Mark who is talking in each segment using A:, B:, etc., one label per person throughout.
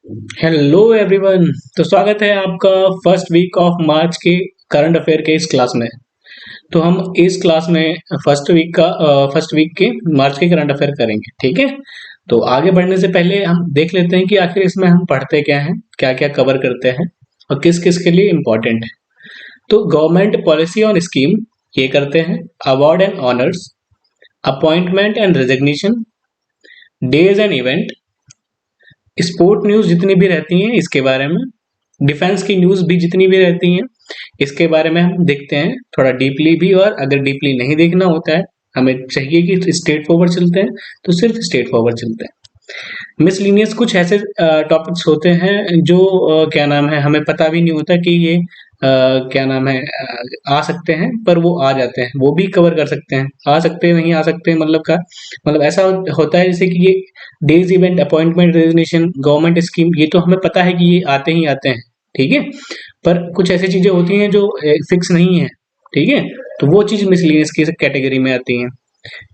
A: Hello everyone. तो स्वागत है आपका फर्स्ट वीक ऑफ मार्च के करंट अफेयर के इस क्लास में। तो हम इस क्लास में फर्स्ट वीक के मार्च के करंट अफेयर करेंगे, ठीक है। तो आगे बढ़ने से पहले हम देख लेते हैं कि आखिर इसमें हम पढ़ते क्या हैं, क्या क्या कवर करते हैं और किस किस के लिए इम्पोर्टेंट है। तो गवर्नमेंट पॉलिसी ऑन स्कीम ये करते हैं, award and honours, appointment and resignation, days and event, sport news जितनी भी रहती हैं इसके बारे में, डिफेंस की न्यूज भी जितनी भी रहती हैं इसके बारे में हम देखते हैं थोड़ा डीपली भी। और अगर डीपली नहीं देखना होता है, हमें चाहिए कि स्ट्रेट फॉरवर्ड चलते हैं, तो सिर्फ स्ट्रेट फॉरवर्ड चलते हैं। मिसलिनियस कुछ ऐसे टॉपिक्स होते हैं जो क्या नाम है, हमें पता भी नहीं होता कि ये क्या नाम है आ सकते हैं, पर वो आ जाते हैं, वो भी कवर कर सकते हैं। आ सकते हैं नहीं आ सकते हैं मतलब का मतलब ऐसा होता है जैसे कि ये days event, appointment, resignation, government scheme, ये तो हमें पता है कि ये आते ही आते हैं, ठीक है। पर कुछ ऐसी चीजें होती हैं जो फिक्स नहीं है, ठीक है। तो वो चीज मिसलिनियस की कैटेगरी में आती हैं,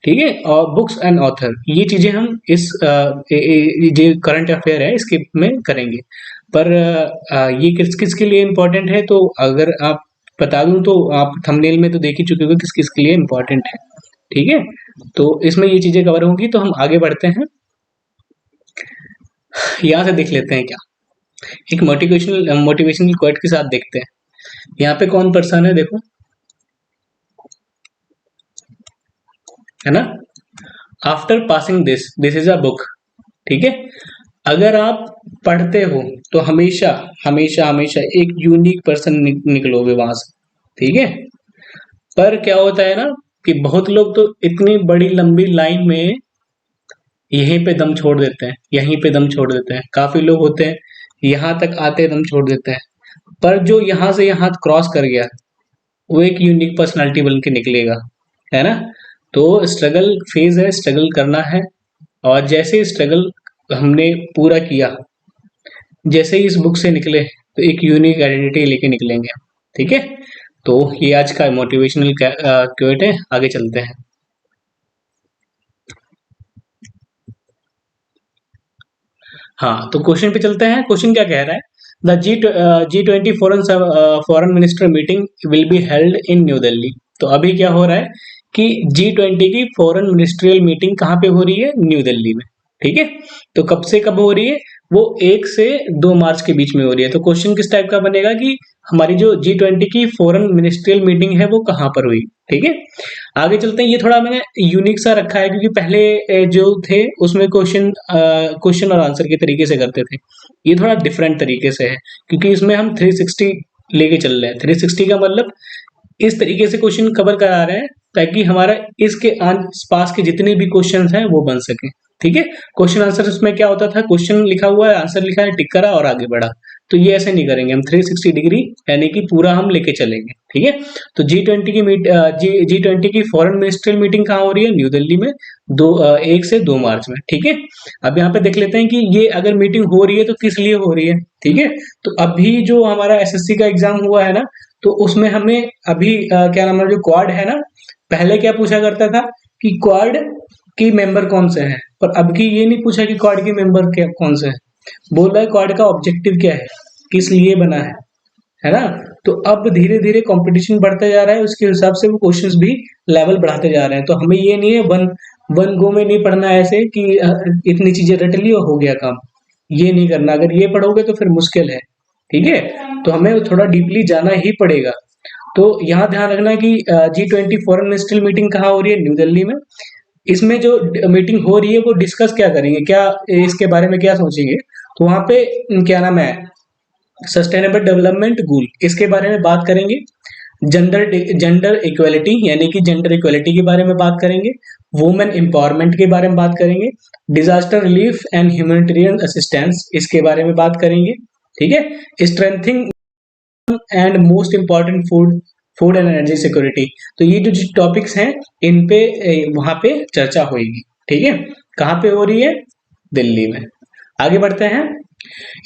A: ठीक है। और बुक्स एंड ऑथर, ये चीजें हम इस जो करंट अफेयर है इसके में करेंगे। पर ये किस किस के लिए इम्पोर्टेंट है, तो अगर आप बता दूं तो आप थंबनेल में तो देख ही चुके हो किस किस के लिए इम्पोर्टेंट है, ठीक है। तो इसमें ये चीजें कवर होंगी, तो हम आगे बढ़ते हैं। यहाँ से देख लेते हैं क्या, एक मोटिवेशनल कोट के साथ देखते हैं। यहाँ पे कौन पर्सन है देखो, है ना। After passing this is a book, ठीक है। अगर आप पढ़ते हो तो हमेशा हमेशा हमेशा एक यूनिक पर्सन निकलोगे वहां से, ठीक है। पर क्या होता है ना कि बहुत लोग तो इतनी बड़ी लंबी लाइन में यहीं पे दम छोड़ देते हैं, यहीं पे दम छोड़ देते हैं। काफी लोग होते हैं यहाँ तक आते दम छोड़ देते हैं, पर जो यहाँ से यहाँ क्रॉस कर गया वो एक यूनिक पर्सनालिटी बन के निकलेगा, है ना। तो स्ट्रगल फेज है, स्ट्रगल करना है। और जैसे स्ट्रगल हमने पूरा किया, जैसे ही इस बुक से निकले, तो एक यूनिक आइडेंटिटी लेके निकलेंगे, ठीक है। तो ये आज का मोटिवेशनल क्वेट है, आगे चलते हैं। हाँ, तो क्वेश्चन पे चलते हैं। क्वेश्चन क्या कह रहा है, the G20 foreign minister meeting will be held in new Delhi. तो अभी क्या हो रहा है कि G20 की फॉरेन मिनिस्ट्रियल मीटिंग कहाँ पे हो रही है, न्यू दिल्ली में, ठीक है। तो कब से कब हो रही है, वो 1 से 2 मार्च के बीच में हो रही है। तो क्वेश्चन किस टाइप का बनेगा कि हमारी जो G20 की फॉरेन मिनिस्ट्रियल मीटिंग है वो कहाँ पर हुई, ठीक है। आगे चलते हैं। ये थोड़ा मैंने यूनिक सा रखा है क्योंकि पहले जो थे उसमें क्वेश्चन और आंसर के तरीके से करते थे। ये थोड़ा डिफरेंट तरीके से है क्योंकि इसमें हम 360 लेके चल रहे हैं। 360 का मतलब इस तरीके से क्वेश्चन कवर करा रहे हैं ताकि हमारा इसके आस पास के जितने भी क्वेश्चन हैं वो बन सके, ठीक है। क्वेश्चन आंसर उसमें क्या होता था, क्वेश्चन लिखा हुआ है, आंसर लिखा है, टिक करा और आगे बढ़ा। तो ये ऐसे नहीं करेंगे हम, 360 डिग्री यानी कि पूरा हम लेके चलेंगे, ठीक है। तो G20 की फॉरेन मिनिस्ट्रियल मीटिंग कहाँ हो रही है, न्यू दिल्ली में, 1 से 2 मार्च में, ठीक है। अब यहाँ पे देख लेते हैं कि ये अगर मीटिंग हो रही है तो किस लिए हो रही है, ठीक है। तो अभी जो हमारा एसएससी का एग्जाम हुआ है ना, तो उसमें हमें अभी क्या नाम है, जो क्वाड है ना, पहले क्या पूछा करता था कि क्वाड की मेंबर कौन से हैं, पर अब की ये नहीं पूछा कि क्वाड के मेंबर क्या कौन से हैं। बोल रहा है क्वाड का ऑब्जेक्टिव क्या है, किस लिए बना है ना। तो अब धीरे धीरे कंपटीशन बढ़ता जा रहा है, उसके हिसाब से वो क्वेश्चंस भी लेवल बढ़ाते जा रहे हैं। तो हमें ये नहीं है वन वन गो में नहीं पढ़ना है ऐसे कि इतनी चीजें रट ली और हो गया काम। ये नहीं करना, अगर ये पढ़ोगे तो फिर मुश्किल है, ठीक है। तो हमें थोड़ा डीपली जाना ही पड़ेगा। तो यहाँ ध्यान रखना कि G20 फॉरेन मिनिस्ट्रियल मीटिंग कहाँ हो रही है, न्यू दिल्ली में। इसमें जो मीटिंग हो रही है वो डिस्कस क्या करेंगे, क्या इसके बारे में क्या सोचेंगे। तो वहां पे क्या नाम है, सस्टेनेबल डेवलपमेंट गोल, इसके बारे में बात करेंगे। जेंडर जेंडर इक्वलिटी यानी कि जेंडर इक्वलिटी के बारे में बात करेंगे। वुमेन एम्पावरमेंट के बारे में बात करेंगे। Disaster relief and humanitarian assistance, इसके बारे में बात करेंगे, ठीक है। Strengthening and most important food food and energy security. तो ये जो टॉपिक्स हैं इन पे वहां पे चर्चा होगी, ठीक है। कहाँ पे हो रही है, दिल्ली में। आगे बढ़ते हैं।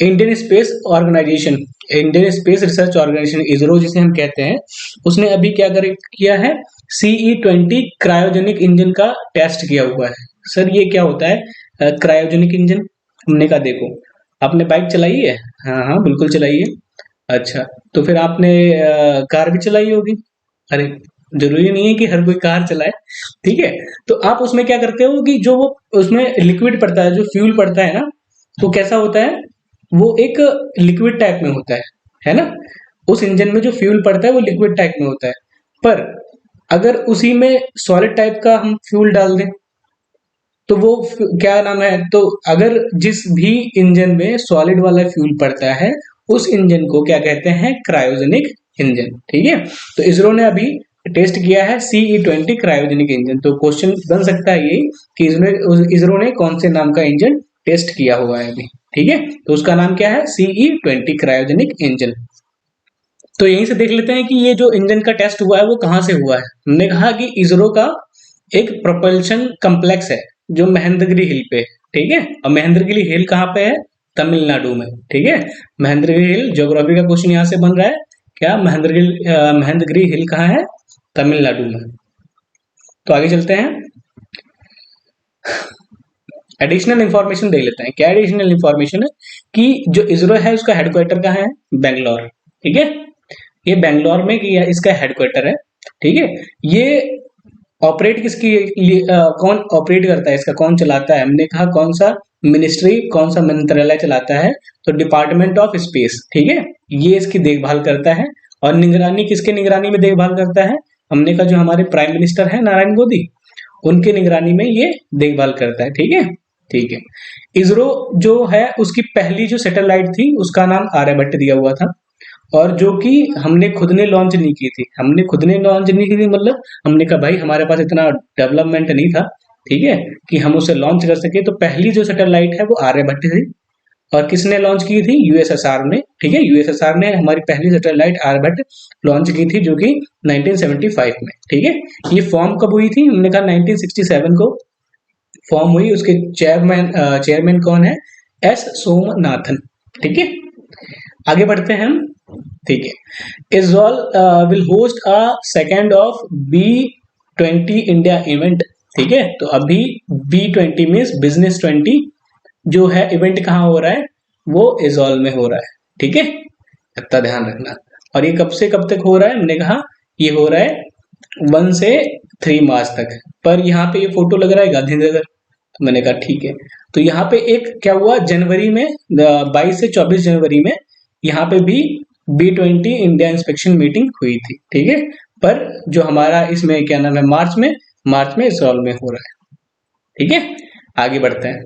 A: Indian space organisation, Indian space research organisation, ISRO जिसे हम कहते हैं, उसने अभी क्या किया है, CE-20 क्रायोजेनिक इंजन का टेस्ट किया हुआ है। सर ये क्या होता है क्रायोजेनिक इंजन, हमने कहा देखो आपने बाइक चलाई है? हाँ हाँ बिल्कुल चलाई है। अच्छा, तो फिर आपने कार भी चलाई होगी? अरे, जरूरी नहीं है कि हर कोई कार चलाए। ठीक है, तो आप उसमें क्या करते हो कि जो वो उसमें लिक्विड पड़ता है, जो फ्यूल पड़ता है ना, तो कैसा होता है, वो एक लिक्विड टाइप में होता है ना। उस इंजन में जो फ्यूल पड़ता है वो लिक्विड टाइप में होता है। पर अगर उसी में सॉलिड टाइप का हम फ्यूल डाल दें, तो वो क्या नाम है, तो अगर जिस भी इंजन में सॉलिड वाला फ्यूल पड़ता है, उस इंजन को क्या कहते हैं, क्रायोजेनिक इंजन। ठीक है, तो इसरो ने अभी टेस्ट किया है CE-20 क्रायोजेनिक इंजन। तो क्वेश्चन बन सकता है यही कि इसरो ने कौन से नाम का इंजन टेस्ट किया हुआ है अभी। ठीक है, तो उसका नाम क्या है, CE-20 क्रायोजेनिक इंजन। तो यहीं से देख लेते हैं कि ये जो इंजन का टेस्ट हुआ है वो कहाँ से हुआ है। हमने कहा कि इसरो का एक प्रोपल्शन कम्प्लेक्स है जो महेंद्रगिरी हिल पे। ठीक है, और महेंद्रगिरी हिल कहाँ पे है, तमिलनाडु में। ठीक है, महेंद्रगिरी हिल, ज्योग्राफी का क्वेश्चन यहाँ से बन रहा है। क्या महेंद्रगिरी हिल कहाँ है, तमिलनाडु में। तो आगे चलते हैं, एडिशनल इंफॉर्मेशन देख लेते हैं। क्या एडिशनल इंफॉर्मेशन है कि जो इसरो है उसका हेडक्वार्टर कहाँ है, बेंगलोर। ठीक है, ये बेंगलोर में किया इसका हेडक्वार्टर है। ठीक है, ये ऑपरेट किसकी लिए कौन ऑपरेट करता है, इसका कौन चलाता है, हमने कहा कौन सा मिनिस्ट्री, कौन सा मंत्रालय चलाता है, तो डिपार्टमेंट ऑफ स्पेस। ठीक है, ये इसकी देखभाल करता है। और निगरानी किसके निगरानी में देखभाल करता है, हमने कहा जो हमारे प्राइम मिनिस्टर है नारायण मोदी, उनके निगरानी में ये देखभाल करता है। ठीक है, ठीक है। इसरो जो है उसकी पहली जो सैटेलाइट थी उसका नाम आर्यभट्ट दिया हुआ था, और जो कि हमने खुद ने लॉन्च नहीं की थी। हमने खुद ने लॉन्च नहीं की थी मतलब हमने कहा भाई हमारे पास इतना डेवलपमेंट नहीं था, ठीक है, कि हम उसे लॉन्च कर सके। तो पहली जो सैटेलाइट है वो आर्यभट्ट थी। और किसने लॉन्च की थी, यूएसएसआर ने। ठीक है, यूएसएसआर ने हमारी पहली सैटेलाइट आर्यभट्ट लॉन्च की थी, जो कि 1975 में। ठीक है, ये फॉर्म कब हुई थी, हमने कहा 1967 को फॉर्म हुई। उसके चेयरमैन कौन है, एस सोमनाथन। ठीक है, आगे बढ़ते हैं हम। ठीक है, Aizawl will host a second of B20 India event. ठीक है, तो अभी B20 मीन्स बिजनेस 20 जो है इवेंट कहाँ हो रहा है, वो इजॉल में हो रहा है। ठीक है, इतना ध्यान रखना। और ये कब से कब तक हो रहा है, हमने कहा ये हो रहा है 1 से 3 मार्च तक। पर यहाँ पे ये फोटो लग रहा है गांधीनगर, तो मैंने कहा ठीक है। तो यहाँ पे एक क्या हुआ, जनवरी में 22 से 24 जनवरी में यहाँ पे भी B20 इंडिया इंस्पेक्शन मीटिंग हुई थी। ठीक है, पर जो हमारा इसमें क्या नाम है, मार्च में इसरोल में हो रहा है। ठीक है, आगे बढ़ते हैं।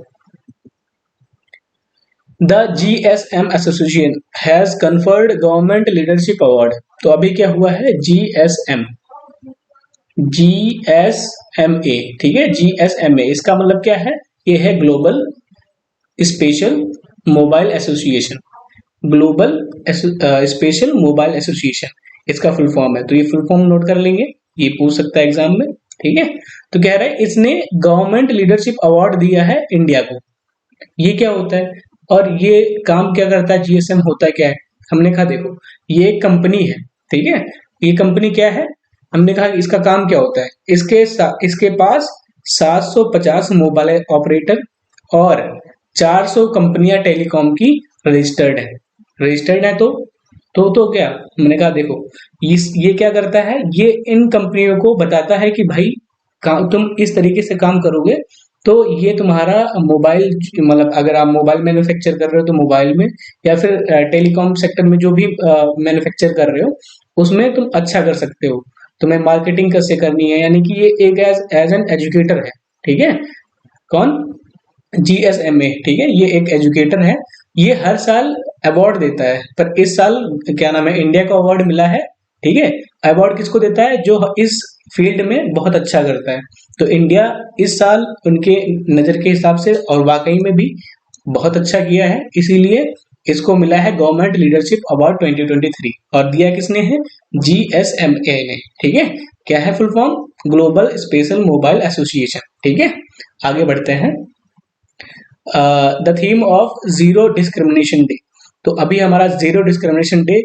A: The GSM association has conferred government leadership award. तो अभी क्या हुआ है, GSMA। ठीक है, GSMA इसका मतलब क्या है, ये है global special mobile association. Global special mobile association इसका फुल फॉर्म है। तो ये फुल फॉर्म नोट कर लेंगे, ये पूछ सकता है एग्जाम में। ठीक है, तो कह रहा है इसने गवर्नमेंट लीडरशिप अवार्ड दिया है इंडिया को। ये क्या होता है और ये काम क्या करता है, GSM होता है क्या है, हमने कहा देखो ये एक कंपनी है। ठीक है, ये कंपनी क्या है, हमने कहा इसका काम क्या होता है, इसके पास 750 मोबाइल ऑपरेटर और 400 कंपनियां टेलीकॉम की रजिस्टर्ड है। तो क्या मैंने कहा देखो ये क्या करता है, ये इन कंपनियों को बताता है कि भाई तुम इस तरीके से काम करोगे तो ये तुम्हारा मोबाइल, मतलब अगर आप मोबाइल मैन्युफैक्चर कर रहे हो तो मोबाइल में, या फिर टेलीकॉम सेक्टर में जो भी मैन्युफैक्चर कर रहे हो उसमें तुम अच्छा कर सकते हो, तुम्हें मार्केटिंग कैसे करनी है। यानी कि ये एक एज एन एजुकेटर है। ठीक है, कौन, GSMA। ठीक है, ये एक एजुकेटर है। ये हर साल अवार्ड देता है, पर इस साल क्या नाम है, इंडिया को अवार्ड मिला है। ठीक है, अवार्ड किसको देता है, जो इस फील्ड में बहुत अच्छा करता है। तो इंडिया इस साल उनके नजर के हिसाब से और वाकई में भी बहुत अच्छा किया है, इसीलिए इसको मिला है गवर्नमेंट लीडरशिप अवार्ड 2023। और दिया किसने है, GSMA ने। ठीक है, क्या है full form, global special mobile association. ठीक है, आगे बढ़ते हैं। The theme of zero discrimination day. तो अभी हमारा जीरो डिस्क्रिमिनेशन डे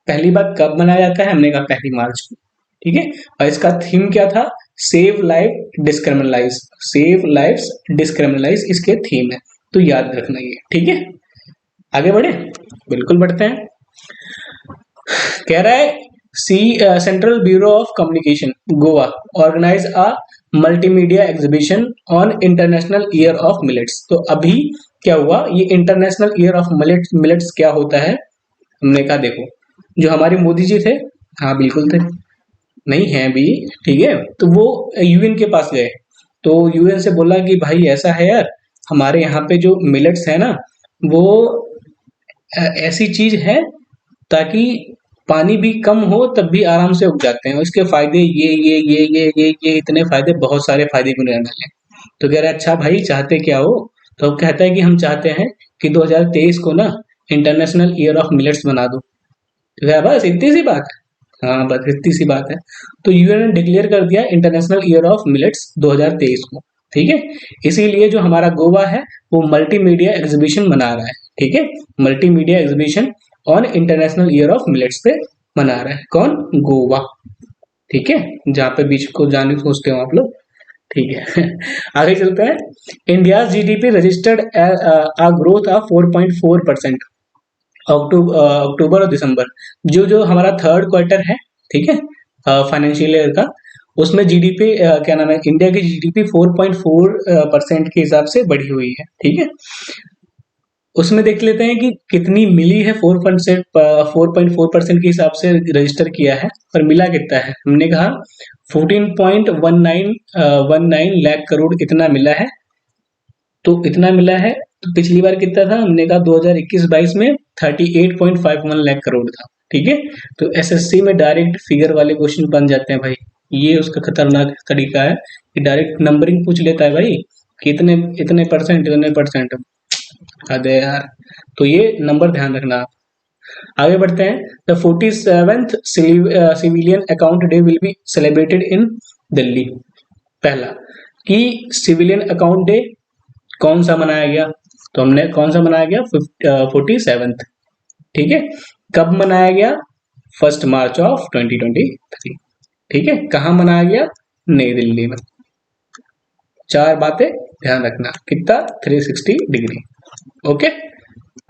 A: पहली बार कब मनाया जाता है, हमने कहा 1 मार्च को। ठीक है, और इसका थीम क्या था, सेव लाइफ डिस्क्रिमिनलाइज। सेव लाइफ डिस्क्रिमिनलाइज इसके थीम है, तो याद रखना ये। ठीक है, आगे बढ़े, बिल्कुल बढ़ते हैं। कह रहा है C central bureau of communication Goa organize a multimedia exhibition on international year of millets. तो अभी क्या हुआ, ये इंटरनेशनल ईयर ऑफ मिलेट्स क्या होता है, हमने कहा देखो, जो हमारे मोदी जी थे, हाँ बिल्कुल थे, नहीं है भी, ठीक है, तो वो यूएन के पास गए, तो यूएन से बोला कि भाई ऐसा है यार, हमारे यहाँ पे जो मिलेट्स है ना, वो ऐसी चीज है ताकि पानी भी कम हो तब भी आराम से उग जाते हैं, और इसके फायदे ये इतने फायदे, बहुत सारे फायदे भी रहने वाले हैं। तो कह रहा है अच्छा भाई चाहते क्या हो, तो अब कहता है कि हम चाहते हैं कि 2023 को ना इंटरनेशनल ईयर ऑफ मिलेट्स बना दो। तो कह रहा, बस इतनी सी बात है, हाँ बस इतनी सी बात है। तो यूएन ने डिक्लेयर कर दिया इंटरनेशनल ईयर ऑफ मिलेट्स 2023 को, ठीक है। इसीलिए जो हमारा गोवा है वो मल्टीमीडिया एग्जीबिशन मना रहा है, ठीक है, multimedia exhibition on international year of millets पे मना रहा है कौन, गोवा, ठीक है, जहाँ पे बीच को जाने सोचते हो आप लोग, ठीक है। आगे चलते हैं। India GDP registered a growth of 4.4% अक्टूबर और दिसंबर, जो जो हमारा थर्ड क्वार्टर है, ठीक है, फाइनेंशियल ईयर का, उसमें जीडीपी क्या नाम है, इंडिया की जीडीपी 4.4% के हिसाब से बढ़ी हुई है, ठीक है। उसमें देख लेते हैं कि कितनी मिली है, 4.4% के हिसाब से रजिस्टर किया है, और मिला कितना है, हमने कहा 14.19 लाख करोड़ इतना मिला है। तो इतना मिला है, तो पिछली बार कितना था, हमने कहा 2021-22 में 38.51 लाख करोड़ था, ठीक है। तो एसएससी में डायरेक्ट फिगर वाले क्वेश्चन बन जाते हैं भाई, ये उसका खतरनाक तरीका है कि डायरेक्ट नंबरिंग पूछ लेता है भाई कि इतने इतने परसेंट, इतने परसेंट, अरे यार, तो ये नंबर ध्यान रखना आप। आगे बढ़ते हैं। The 47th civilian account day will be celebrated in Delhi. पहला कि सिविलियन अकाउंट डे कौन सा मनाया गया, तो हमने कौन सा मनाया गया, 47th, ठीक है। कब मनाया गया, 1 मार्च ऑफ 2023, ठीक है। कहाँ मनाया गया, नई दिल्ली में। चार बातें ध्यान रखना, कितना, 360 डिग्री, ओके।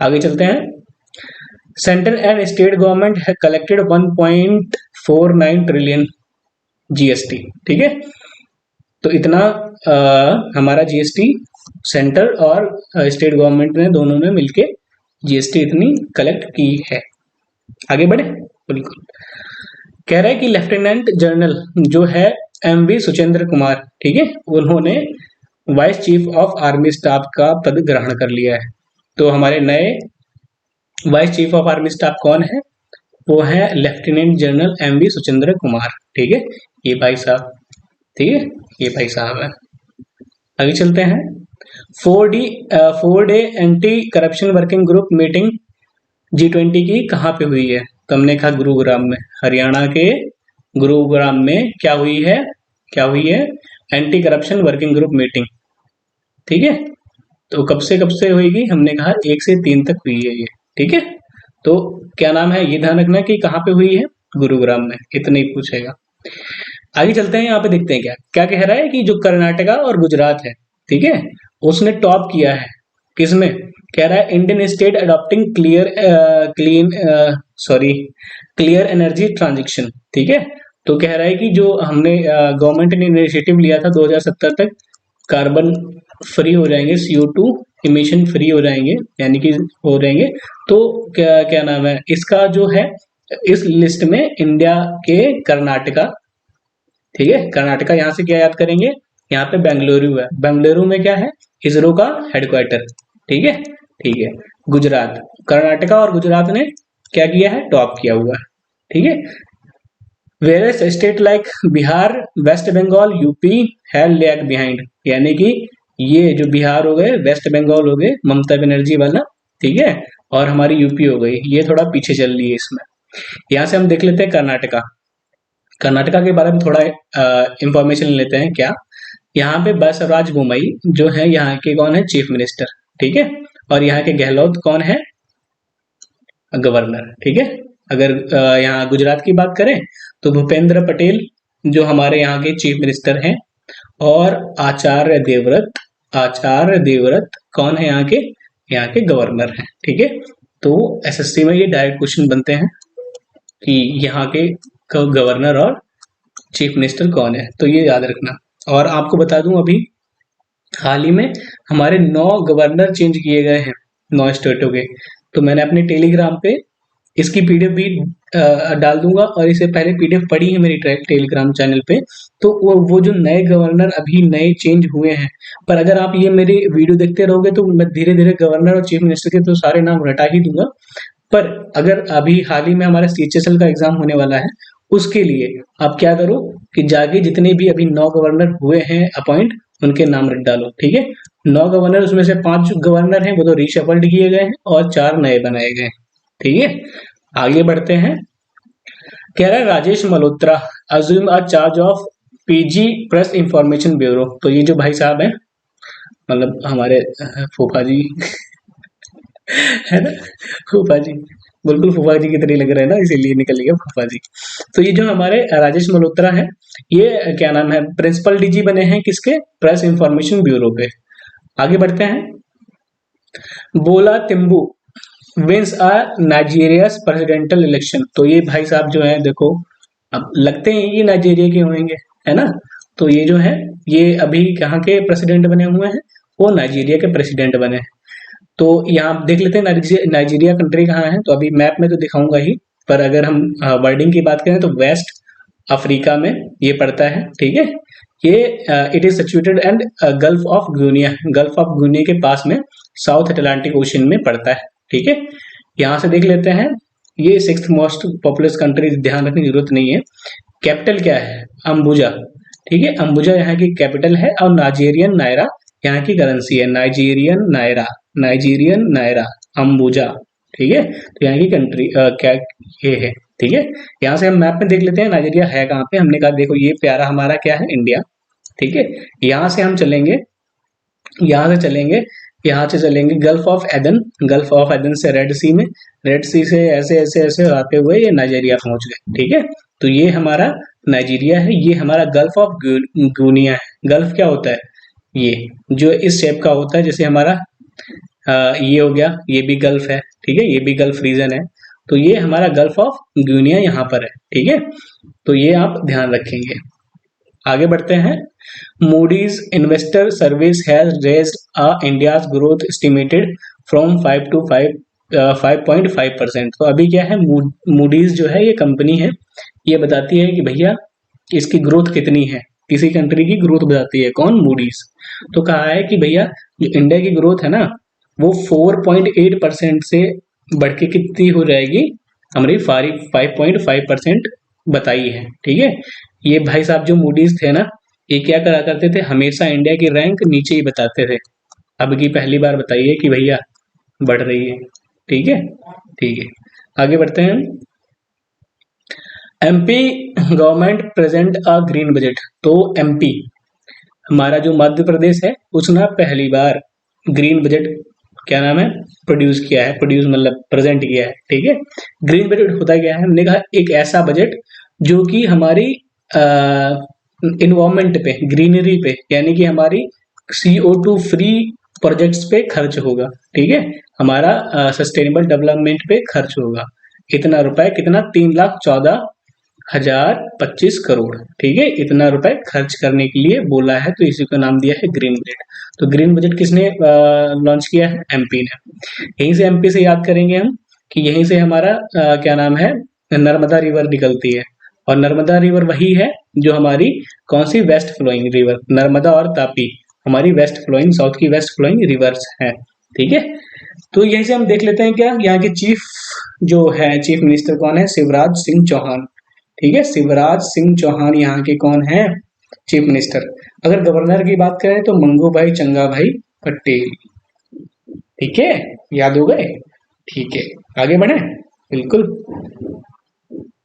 A: आगे चलते हैं। सेंट्रल एंड स्टेट गवर्नमेंट है कलेक्टेड 1.49 ट्रिलियन जीएसटी, ठीक है। तो इतना हमारा जीएसटी सेंटर और स्टेट गवर्नमेंट ने दोनों ने मिलके जीएसटी इतनी कलेक्ट की है। आगे बढ़े, बिल्कुल। कह रहा है कि लेफ्टिनेंट जनरल जो है एमवी सुचेंद्र कुमार, ठीक है, उन्होंने vice chief of army staff का पद ग्रहण कर लिया है। तो हमारे नए vice chief of army staff कौन है, वो है lieutenant general MV Suchindra Kumar, ठीक है, ये भाई साहब, ठीक है, ये भाई साहब है। आगे चलते हैं। 4 day anti corruption working group meeting G20 की कहाँ पे हुई है, तो हमने कहा गुरुग्राम में, हरियाणा के गुरुग्राम में क्या हुई है, क्या हुई है, anti corruption working group meeting, ठीक है। तो कब से होगी, हमने कहा 1 से 3 तक हुई है ये, ठीक है। तो क्या नाम है, ये ध्यान रखना कि कहाँ पे हुई है, गुरुग्राम में, इतना ही पूछेगा। आगे चलते हैं, यहाँ पे देखते हैं क्या क्या कह रहा है कि जो कर्नाटका और गुजरात है, ठीक है, उसने टॉप किया है किसमें, कह रहा है Indian state adopting clear energy transition, ठीक है। तो कह रहा है कि जो हमने गवर्नमेंट ने इनिशिएटिव लिया था 2070 तक कार्बन फ्री हो जाएंगे, CO2 इमिशन फ्री हो जाएंगे, यानी कि हो जाएंगे, तो क्या क्या नाम है इसका जो है, इस लिस्ट में इंडिया के कर्नाटका, ठीक है, कर्नाटका, यहाँ से क्या याद करेंगे, यहाँ पे बेंगलुरु है, बेंगलुरु में क्या है, इसरो का हेडक्वार्टर, ठीक है, ठीक है। गुजरात, कर्नाटका और गुजरात ने क्या किया है, टॉप किया हुआ है, ठीक है। Various state like Bihar, west Bengal, UP है लैग बिहाइंड, यानी कि ये जो बिहार हो गए, वेस्ट बंगाल हो गए ममता बनर्जी वाला, ठीक है, और हमारी यूपी हो गई, ये थोड़ा पीछे चल रही है इसमें। यहाँ से हम देख लेते हैं कर्नाटका, कर्नाटका के बारे में थोड़ा इंफॉर्मेशन लेते हैं। क्या, यहाँ पे बसवराज बोम्मई जो है यहाँ के कौन है, चीफ मिनिस्टर, ठीक है, और यहाँ के गहलोत कौन है, गवर्नर, ठीक है। अगर यहाँ गुजरात की बात करें तो भूपेंद्र पटेल जो हमारे यहाँ के चीफ मिनिस्टर हैं, और आचार्य देवव्रत कौन है यहाँ के, यहाँ के गवर्नर हैं। ठीक है, तो एसएससी में ये डायरेक्ट क्वेश्चन बनते हैं कि यहाँ के गवर्नर और चीफ मिनिस्टर कौन है, तो ये याद रखना। और आपको बता दूं अभी हाल ही में हमारे 9 गवर्नर चेंज किए गए हैं 9 स्टेटों के। तो मैंने अपने टेलीग्राम पे इसकी पीडीएफ भी डाल दूंगा, और इससे पहले पीडीएफ पड़ी है मेरी टेलीग्राम चैनल पे। तो वो जो नए गवर्नर अभी नए चेंज हुए हैं, पर अगर आप ये मेरी वीडियो देखते रहोगे तो मैं धीरे धीरे गवर्नर और चीफ मिनिस्टर के तो सारे नाम रटा ही दूंगा। पर अगर अभी हाल ही में हमारा सीएचएसएल का एग्जाम होने वाला है, उसके लिए आप क्या करो कि जाके जितने भी अभी 9 गवर्नर हुए हैं अपॉइंट, उनके नाम रख डालो। ठीक है, 9 गवर्नर, उसमें से 5 गवर्नर हैं वो तो रीशफल्ड किए गए हैं और 4 नए बनाए गए हैं। ठीक है, आगे बढ़ते हैं। कह रहा है Rajesh Malhotra assume a charge of PG press information bureau. तो ये जो भाई साहब हैं, मतलब हमारे फूफा जी है ना, फूफा जी, बिल्कुल फूफा जी की तरह लग रहे हैं ना, इसीलिए निकल गया फूफा जी। तो ये जो हमारे राजेश मल्होत्रा है, ये क्या नाम है, प्रिंसिपल डीजी बने हैं किसके, प्रेस इंफॉर्मेशन ब्यूरो पे। आगे बढ़ते हैं। बोला तिम्बू विंस आ नाइजीरियास प्रेसिडेंशियल इलेक्शन। तो ये भाई साहब जो है, देखो अब लगते हैं ये नाइजीरिया के होंगे, है ना। तो ये जो है, ये अभी कहाँ के प्रेसिडेंट बने हुए हैं, वो नाइजीरिया के प्रेसिडेंट बने हैं। तो यहाँ आप देख लेते हैं नाइजीरिया कंट्री कहाँ है, तो अभी मैप में तो दिखाऊंगा ही, पर अगर हम वर्डिंग की बात करें तो वेस्ट अफ्रीका में ये पड़ता है। ठीक है, ये it is situated and gulf of Guinea, gulf of Guinea के पास में साउथ अटलांटिक ओशन में पड़ता है। ठीक है, यहाँ से देख लेते हैं, ये 6th मोस्ट पॉपुलस कंट्री, ध्यान रखने की जरूरत नहीं है। कैपिटल क्या है, अम्बुजा। ठीक है, अम्बुजा यहाँ की कैपिटल है, और नाइजीरियन नायरा यहाँ की करेंसी है, नाइजीरियन नायरा, नाइजीरियन नायरा, अम्बुजा। ठीक है, तो यहाँ की कंट्री क्या ये है। ठीक है, यहाँ से हम मैप में देख लेते हैं नाइजीरिया है कहाँ पे। हमने कहा देखो ये प्यारा हमारा क्या है, इंडिया। ठीक है, यहाँ से हम चलेंगे, यहाँ से चलेंगे gulf of Edan, gulf of Edan से रेड सी में, रेड सी से ऐसे ऐसे ऐसे आते हुए ये नाइजीरिया पहुंच गए। ठीक है, तो ये हमारा नाइजीरिया है, ये हमारा गल्फ ऑफ गुनिया है। गल्फ क्या होता है, ये जो इस शेप का होता है, जैसे हमारा ये हो गया, ये भी गल्फ है। ठीक है, ये भी गल्फ रीजन है, तो ये हमारा गल्फ ऑफ गुनिया यहाँ पर है। ठीक है, तो ये आप ध्यान रखेंगे। आगे बढ़ते हैं। Moody's investor service has raised India's growth estimated from 5 to 5.5%। तो अभी क्या है, मूडीज जो है ये कंपनी है, ये बताती है कि भैया इसकी ग्रोथ कितनी है, किसी कंट्री की ग्रोथ बताती है, कौन, मूडीज। तो कहा है कि भैया जो इंडिया की ग्रोथ है ना, वो 4.8% से बढ़ के कितनी हो जाएगी, हमारी 5.5% बताई है। ठीक है, ये भाई साहब जो मूडीज थे ना, ये क्या करा करते थे, हमेशा इंडिया की रैंक नीचे ही बताते थे। अब की पहली बार बताइए कि भैया बढ़ रही है। ठीक है, ठीक है, आगे बढ़ते हैं। MP government present a green budget. तो एमपी हमारा जो मध्य प्रदेश है, उसने पहली बार ग्रीन बजट क्या नाम है, प्रोड्यूस किया है, प्रोड्यूस मतलब प्रेजेंट किया है। ठीक है, ग्रीन बजट होता क्या है, हमने कहा एक ऐसा बजट जो कि हमारी इन्वायरमेंट पे, ग्रीनरी पे, यानी कि हमारी CO2 फ्री प्रोजेक्ट्स पे खर्च होगा। ठीक है, हमारा सस्टेनेबल डेवलपमेंट पे खर्च होगा। इतना रुपए, कितना, 3,14,025 करोड़। ठीक है, इतना रुपए खर्च करने के लिए बोला है, तो इसी का नाम दिया है ग्रीन बजट। तो ग्रीन बजट किसने लॉन्च किया है, एमपी ने। यहीं से एमपी से याद करेंगे हम कि यहीं से हमारा क्या नाम है, नर्मदा रिवर निकलती है, और नर्मदा रिवर वही है जो हमारी कौन सी, वेस्ट फ्लोइंग रिवर। नर्मदा और तापी हमारी वेस्ट फ्लोइंग, साउथ की वेस्ट फ्लोइंग रिवर्स है। ठीक है, तो यहीं से हम देख लेते हैं क्या, यहाँ के चीफ जो है, चीफ मिनिस्टर कौन है, शिवराज सिंह चौहान। ठीक है, शिवराज सिंह चौहान यहाँ के कौन है, चीफ मिनिस्टर। अगर गवर्नर की बात करें तो मंगू भाई चंगा भाई पटेल। ठीक है, याद हो गए। ठीक है, आगे बढ़े, बिल्कुल।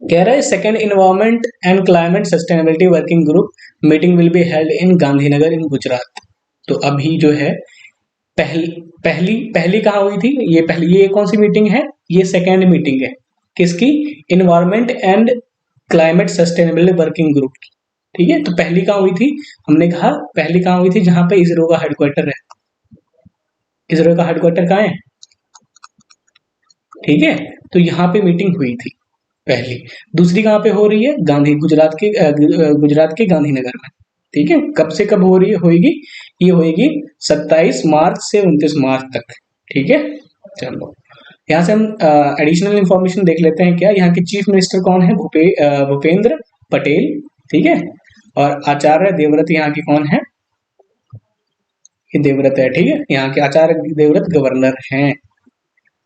A: कह रहा है second environment and climate sustainability working group meeting will be held in Gandhinagar in Gujarat. तो अभी जो है पहली कहाँ हुई थी, ये कौन सी मीटिंग है, ये सेकेंड मीटिंग है किसकी, environment and climate sustainability working group की। ठीक है, तो पहली कहाँ हुई थी, हमने कहा पहली कहाँ हुई थी, जहां पे इसरो का हेडक्वार्टर है, इसरो का हेडक्वार्टर कहाँ है? ठीक है, तो यहाँ पे मीटिंग हुई थी पहली। दूसरी कहाँ पे हो रही है? गांधी गुजरात के गांधीनगर में। ठीक है, कब से कब हो रही है होगी? ये होगी 27 मार्च से 29 मार्च तक। ठीक है, चलो यहाँ से हम एडिशनल इंफॉर्मेशन देख लेते हैं। क्या यहाँ के चीफ मिनिस्टर कौन है? भूपेंद्र पटेल। ठीक है, और आचार्य देवव्रत यहाँ के कौन है? ये देवव्रत है। ठीक है, यहाँ के आचार्य देवव्रत गवर्नर हैं।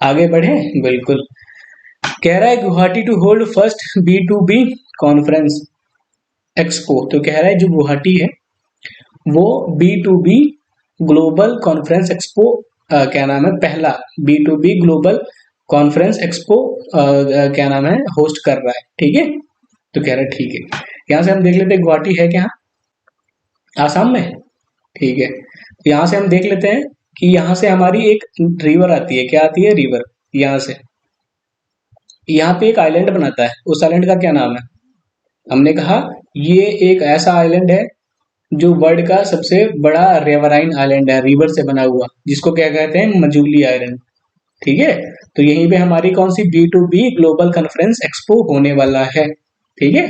A: आगे बढ़े, बिल्कुल। कह रहा है Guwahati to hold first B2B conference expo. तो कह रहा है जो गुवाहाटी है वो B2B ग्लोबल कॉन्फ्रेंस एक्सपो क्या नाम है, पहला B2B ग्लोबल कॉन्फ्रेंस एक्सपो क्या नाम है, होस्ट कर रहा है। ठीक है, तो कह रहा है ठीक है। यहाँ से हम देख लेते हैं गुवाहाटी है क्या? आसाम में। ठीक है, तो यहाँ से हम देख लेते हैं कि यहाँ से हमारी एक रिवर आती है। क्या आती है? रिवर। यहाँ से यहाँ पे एक आइलैंड बनाता है, उस आइलैंड का क्या नाम है? हमने कहा ये एक ऐसा आइलैंड है जो वर्ल्ड का सबसे बड़ा रिवराइन आइलैंड है, रिवर से बना हुआ, जिसको क्या कहते हैं? मजूली आइलैंड। ठीक है, तो यहीं पे हमारी कौन सी B2B ग्लोबल कॉन्फ्रेंस एक्सपो होने वाला है। ठीक है,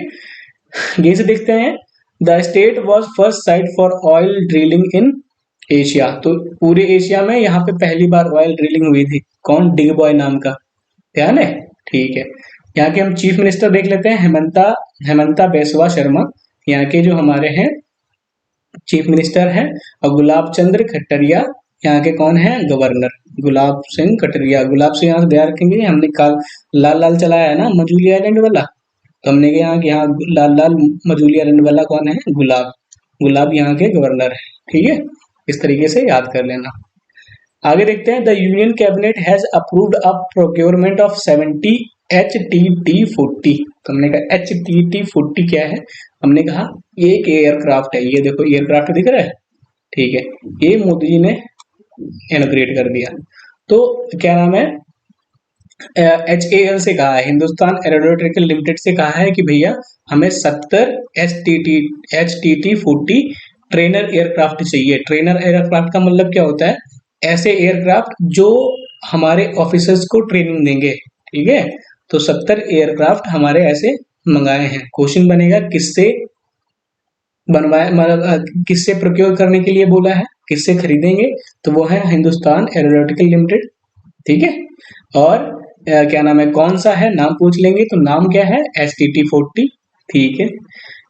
A: यहीं से देखते हैं। The state was first sight for oil drilling in Asia. तो पूरे एशिया में यहाँ पे पहली बार ऑयल ड्रिलिंग हुई थी। कौन? डिग बॉय नाम का, ध्यान है? ठीक है, यहाँ के हम चीफ मिनिस्टर देख लेते हैं। हेमंता बिस्वा शर्मा यहाँ के जो हमारे हैं चीफ मिनिस्टर हैं। और गुलाब चंद्र खट्टरिया यहाँ के कौन है? गवर्नर। गुलाब सिंह कटरिया। गुलाब से यहाँ से ध्यान रखेंगे, हमने काल लाल लाल चलाया है ना मजूली आइलैंड वाला, तो हमने यहाँ लाल लाल मजूली आइलैंड वाला कौन है? गुलाब। गुलाब यहाँ के गवर्नर है। ठीक है, इस तरीके से याद कर लेना। आगे देखते हैं। The union cabinet has approved a procurement of 70 HTT-40। तो हमने कहा HTT-40 क्या है? हमने कहा एक एयरक्राफ्ट है। ये देखो एयरक्राफ्ट दिख रहा है। ठीक है, ये मोदी जी ने इनॉग्रेट कर दिया। तो क्या नाम है? HAL से कहा है, हिंदुस्तान एरोनॉटिकल लिमिटेड से कहा है कि भैया हमें 70 HTT-40 ट्रेनर एयरक्राफ्ट चाहिए। ट्रेनर एयरक्राफ्ट का मतलब क्या होता है? ऐसे एयरक्राफ्ट जो हमारे ऑफिसर्स को ट्रेनिंग देंगे। ठीक है, तो 70 एयरक्राफ्ट हमारे ऐसे मंगाए हैं। क्वेश्चन बनेगा किससे बनवाए, मतलब किससे प्रोक्योर करने के लिए बोला है, किससे खरीदेंगे? तो वो है हिंदुस्तान एरोनॉटिकल लिमिटेड। ठीक है, और क्या नाम है, कौन सा है, नाम पूछ लेंगे। तो नाम क्या है? HTT-40। ठीक है,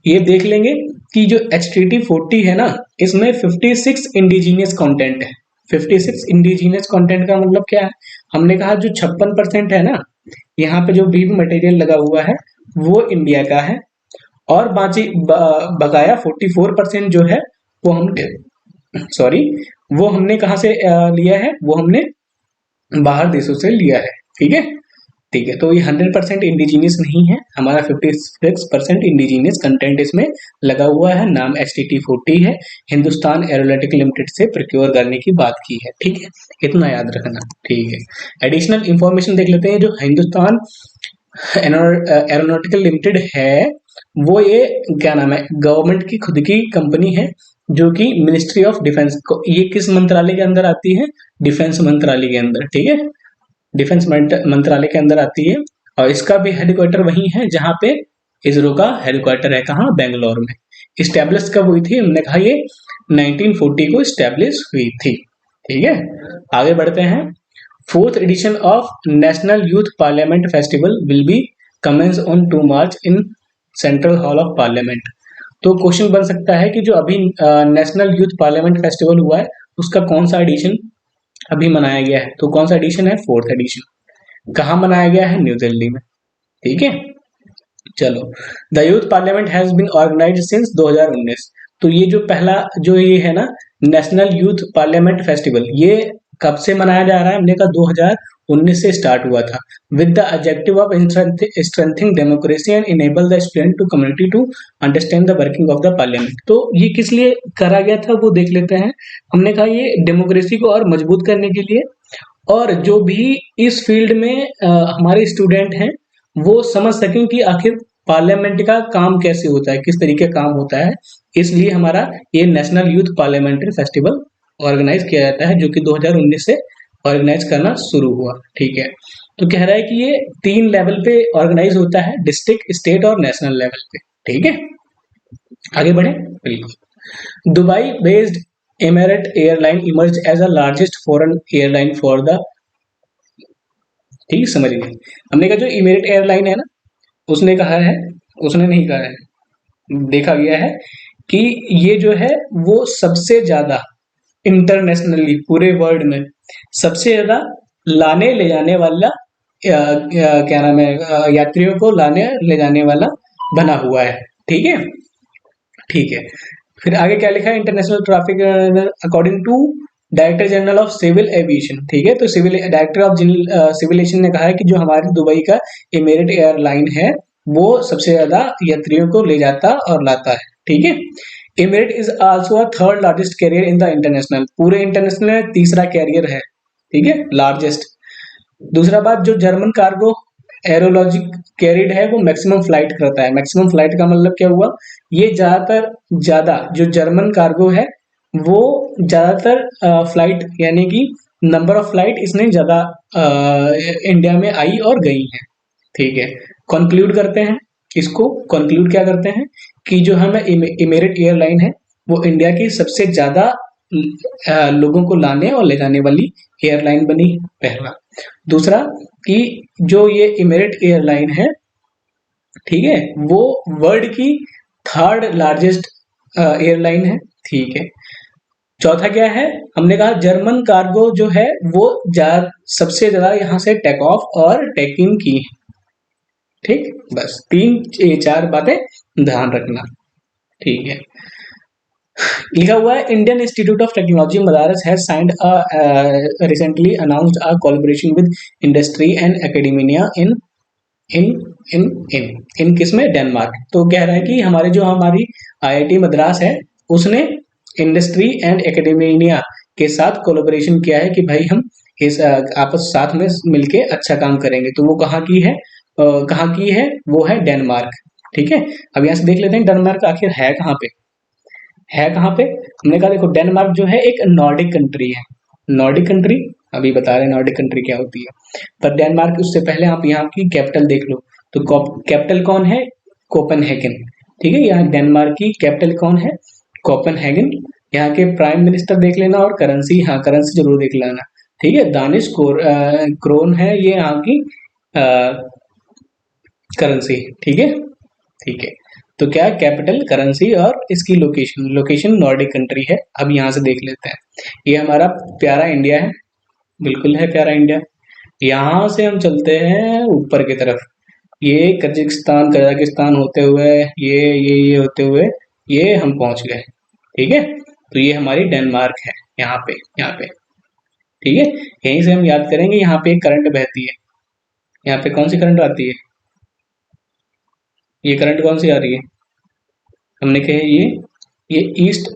A: ये देख लेंगे कि जो HTT-40 है ना, इसमें 56 इंडिजीनियस कंटेंट है। 56 इंडिजीनियस कंटेंट का मतलब क्या है? हमने कहा जो 56% है ना, यहाँ पे जो भी मटेरियल लगा हुआ है वो इंडिया का है, और बाकी बकाया 44% जो है वो हमने वो हमने कहाँ से लिया है? वो हमने बाहर देशों से लिया है। ठीक है, ठीक है, तो ये 100% इंडिजीनियस नहीं है, हमारा 56% इंडिजीनियस कंटेंट इसमें लगा हुआ है। नाम HTT-40 है, हिंदुस्तान एरोनॉटिकल लिमिटेड से प्रोक्योर करने की बात की है। ठीक है, इतना याद रखना। ठीक है, एडिशनल इंफॉर्मेशन देख लेते हैं। जो हिंदुस्तान एरोनॉटिकल लिमिटेड है वो ये क्या नाम है, गवर्नमेंट की खुद की कंपनी है, जो कि मिनिस्ट्री ऑफ डिफेंस को, ये किस मंत्रालय के अंदर आती है? डिफेंस मंत्रालय के अंदर। ठीक है, डिफेंस मंत्रालय के अंदर आती है, और इसका भी हेडक्वार्टर वही है जहां पे इसरो का हेडक्वार्टर है। कहाँ? बेंगलोर में। स्टैब्लिश कब हुई थी? हमने कहा ये 1940 को स्टैब्लिश हुई थी। ठीक है, आगे बढ़ते हैं। 4th edition of national youth parliament festival will be commence on 2 March in central hall of parliament. तो क्वेश्चन बन सकता है कि जो अभी नेशनल यूथ पार्लियामेंट फेस्टिवल हुआ है उसका कौन सा एडिशन अभी मनाया गया है? तो कौन सा एडिशन है? 4th addition. कहाँ मनाया गया है? न्यू दिल्ली में। ठीक है, चलो। The youth parliament has been organised since 2019। तो ये जो पहला जो ये है ना नेशनल यूथ पार्लियामेंट फेस्टिवल, ये कब से मनाया जा रहा है? हमने कहा 2019 से स्टार्ट हुआ था। With the objective of strengthening democracy and enable the student to community to understand the working of the parliament. तो ये किस लिए करा गया था वो देख लेते हैं। हमने कहा ये डेमोक्रेसी को और मजबूत करने के लिए, और जो भी इस फील्ड में हमारे स्टूडेंट हैं वो समझ सकें कि आखिर पार्लियामेंट का काम कैसे होता है, किस तरीके का काम होता है। इसलिए हमारा ये national youth parliamentary festival organise किया जाता है, जो कि 2019 से ऑर्गेनाइज करना शुरू हुआ। ठीक है, तो कह रहा है कि ये 3 लेवल पे ऑर्गेनाइज होता है, डिस्ट्रिक्ट, स्टेट और नेशनल लेवल पे। ठीक है, आगे बढ़े। बिल्कुल। Dubai based Emirate airline emerge as a largest foreign airline for the, ठीक समझ गए। हमने कहा जो इमिरेट एयरलाइन है ना, उसने कहा है, उसने नहीं कहा है, देखा गया है कि ये जो है वो सबसे ज्यादा इंटरनेशनली पूरे वर्ल्ड में सबसे ज्यादा लाने ले जाने वाला क्या नाम है, यात्रियों को लाने ले जाने वाला बना हुआ है। ठीक है, ठीक है। फिर आगे क्या लिखा है, international traffic according to director general of civil aviation. ठीक है, तो civil director of civil aviation ने कहा है कि जो हमारी दुबई का इमिरेट एयरलाइन है वो सबसे ज्यादा यात्रियों को ले जाता और लाता है। ठीक है, Emirate is also a third largest carrier in the international, पूरे इंटरनेशनल में तीसरा कैरियर है। ठीक है, लार्जेस्ट। दूसरा बात, जो जर्मन कार्गो एरोलॉजिक कैरिड है वो मैक्सिमम फ्लाइट करता है। मैक्सिमम फ्लाइट का मतलब क्या हुआ, ये ज्यादातर ज्यादा जो जर्मन कार्गो है वो ज्यादातर फ्लाइट यानी कि नंबर ऑफ फ्लाइट इसने ज्यादा इंडिया में आई और गई है। ठीक है, कंक्लूड करते हैं इसको, कंक्लूड क्या करते हैं कि जो हमें इमिरेट एयरलाइन है वो इंडिया की सबसे ज्यादा लोगों को लाने और ले जाने वाली एयरलाइन बनी, पहला। दूसरा कि जो ये इमिरेट एयरलाइन है, ठीक है, वो वर्ल्ड की थर्ड लार्जेस्ट एयरलाइन है। ठीक है, चौथा क्या है, हमने कहा जर्मन कार्गो जो है वो सबसे ज्यादा यहाँ से टेक ऑफ और टेक इन की है। ठीक, बस 3 4 बातें ध्यान रखना। ठीक है, लिखा हुआ है Indian institute of technology Madras has signed recently announced a collaboration with industry and academia in in in किसमें, डेनमार्क। तो कह रहा है कि हमारी आईआईटी मद्रास है उसने इंडस्ट्री एंड एकेडमिया के साथ कोलैबोरेशन किया है कि भाई हम इस आपस साथ में मिलके अच्छा काम करेंगे। तो वो कहाँ की है, कहाँ की है, वो है डेनमार्क। ठीक है, अब यहाँ से देख लेते हैं डेनमार्क आखिर है कहाँ पे, है कहाँ पे। हमने कहा देखो डेनमार्क जो है एक नॉर्डिक कंट्री है। नॉर्डिक कंट्री, अभी बता रहे हैं नॉर्डिक कंट्री क्या होती है। पर डेनमार्क, उससे पहले आप यहाँ की कैपिटल देख लो। तो कैपिटल कौन है, कोपेनहेगन। ठीक है, यहाँ डेनमार्क की कैपिटल कौन है, कोपेनहेगन। यहाँ के प्राइम मिनिस्टर देख लेना और करेंसी, हाँ करेंसी जरूर देख लेना। ठीक है, दानिश क्रोन है ये यहाँ की करेंसी। ठीक है, ठीक है। तो क्या कैपिटल, करेंसी और इसकी लोकेशन, लोकेशन नॉर्डिक कंट्री है। अब यहाँ से देख लेते हैं, ये हमारा प्यारा इंडिया है, बिल्कुल है प्यारा इंडिया। यहाँ से हम चलते हैं ऊपर की तरफ, ये कजाकिस्तान कजाकिस्तान होते हुए ये होते हुए ये हम पहुंच गए। ठीक है, तो ये हमारी डेनमार्क है यहाँ पे, यहाँ पे। ठीक है, यहीं से हम याद करेंगे, यहाँ पे एक करंट बहती है। यहाँ पे कौन सी करंट आती है, ये करंट कौन सी आ रही है, हमने कहे ये ईस्ट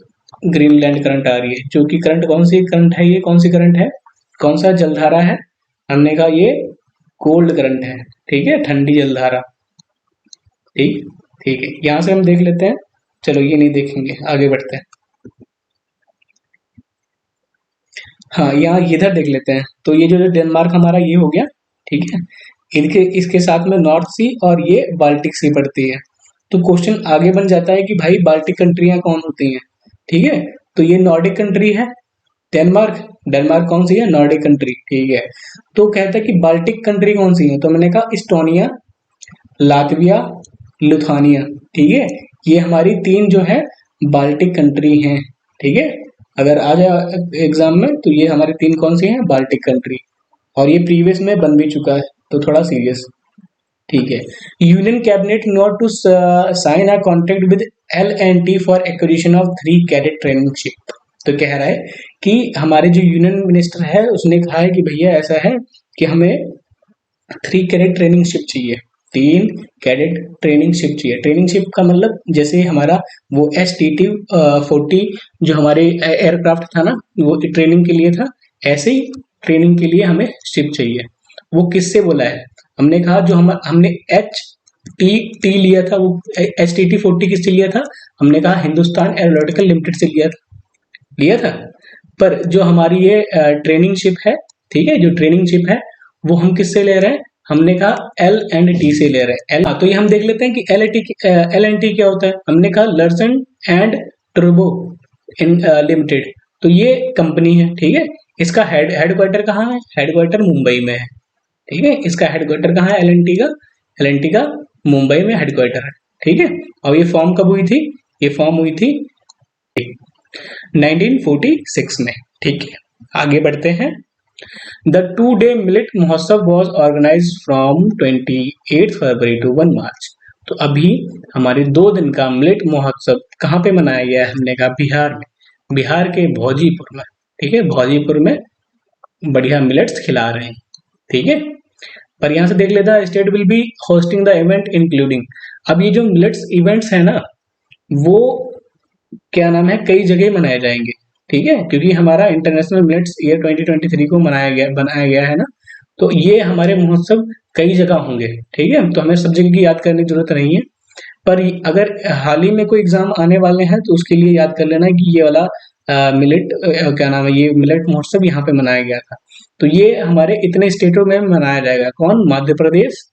A: ग्रीनलैंड करंट आ रही है। जो कि करंट कौन सी करंट है, ये कौन सी करंट है, कौन सा जलधारा है, हमने कहा ये कोल्ड करंट है। ठीक है, ठंडी जलधारा। ठीक, ठीक है, यहाँ से हम देख लेते हैं। चलो ये नहीं देखेंगे, आगे बढ़ते हैं। हाँ, यहाँ इधर देख लेते हैं। तो ये जो डेनमार्क हमारा ये हो गया। ठीक है, इनके इसके साथ में नॉर्थ सी और ये बाल्टिक सी पड़ती है। तो क्वेश्चन आगे बन जाता है कि भाई बाल्टिक कंट्रियां कौन होती हैं। ठीक है, तो ये नॉर्डिक कंट्री है, डेनमार्क। डेनमार्क कौन सी है, नॉर्डिक कंट्री। ठीक है, तो कहता है कि बाल्टिक कंट्री कौन सी है, तो मैंने कहा इस्टोनिया, लातविया, लुथानिया। ठीक है, ये हमारी 3 जो है बाल्टिक कंट्री हैं। ठीक है, अगर आ जाए एग्जाम में तो ये हमारी 3 कौन सी हैं, बाल्टिक कंट्री। और ये प्रीवियस में बन भी चुका है, तो थोड़ा सीरियस। ठीक है, union cabinet note to sign a contract with L&T for acquisition of 3 cadet training ship. तो कह रहा है कि हमारे जो यूनियन मिनिस्टर है उसने कहा है कि भैया ऐसा है कि हमें 3 कैडेट ट्रेनिंग शिप चाहिए, 3 कैडेट ट्रेनिंग शिप चाहिए। ट्रेनिंग शिप का मतलब जैसे हमारा वो STT-40 जो हमारे एयरक्राफ्ट था ना, वो ट्रेनिंग के लिए था, ऐसे ही ट्रेनिंग के लिए हमें शिप चाहिए। वो किससे बोला है, हमने कहा जो हमने HTT लिया था, वो STT-40 किससे लिया था, हमने कहा हिंदुस्तान एरोनॉटिकल लिमिटेड से लिया था। पर जो हमारी ये ट्रेनिंग शिप है, ठीक है, जो ट्रेनिंग शिप है वो हम किससे ले रहे हैं? हमने कहा एल एंड टी से ले रहे हैं। तो ये हम देख लेते हैं कि एल एंड टी क्या होता है। हमने कहा लर्सन एंड टर्बो इन लिमिटेड, तो ये कंपनी है, ठीक है। इसका हेडक्वार्टर कहाँ है? हेडक्वार्टर मुंबई में है, ठीक है। इसका हेडक्वार्टर कहाँ है? एल एन टी का मुंबई में हेडक्वार्टर है, ठीक है। और ये फॉर्म कब हुई थी? ये फॉर्म हुई थी 1946 में, ठीक है। आगे बढ़ते हैं। द 2 day मिलेट महोत्सव was organise from 28 February to 1 March. तो अभी हमारे 2 दिन का मिलेट महोत्सव कहाँ पे मनाया गया है? हमने कहा बिहार में, बिहार के भौजीपुर में, ठीक है। भौजीपुर में बढ़िया मिलेट्स खिला रहे हैं, ठीक है। पर यहाँ से देख लेता, state will be hosting the event including. अब ये जो मिलेट्स इवेंट्स है ना, वो क्या नाम है, कई जगह मनाए जाएंगे, ठीक है, क्योंकि हमारा इंटरनेशनल मिलेट्स ईयर 2023 को बनाया गया है ना, तो ये हमारे महोत्सव कई जगह होंगे, ठीक है। तो हमें सब जगह की याद करने की जरूरत नहीं है, पर अगर हाल ही में कोई एग्जाम आने वाले हैं तो उसके लिए याद कर लेना कि ये वाला मिलेट क्या नाम है, ये मिलेट महोत्सव यहाँ पे मनाया गया था। तो ये हमारे इतने स्टेटों में मनाया जाएगा। कौन? मध्य प्रदेश,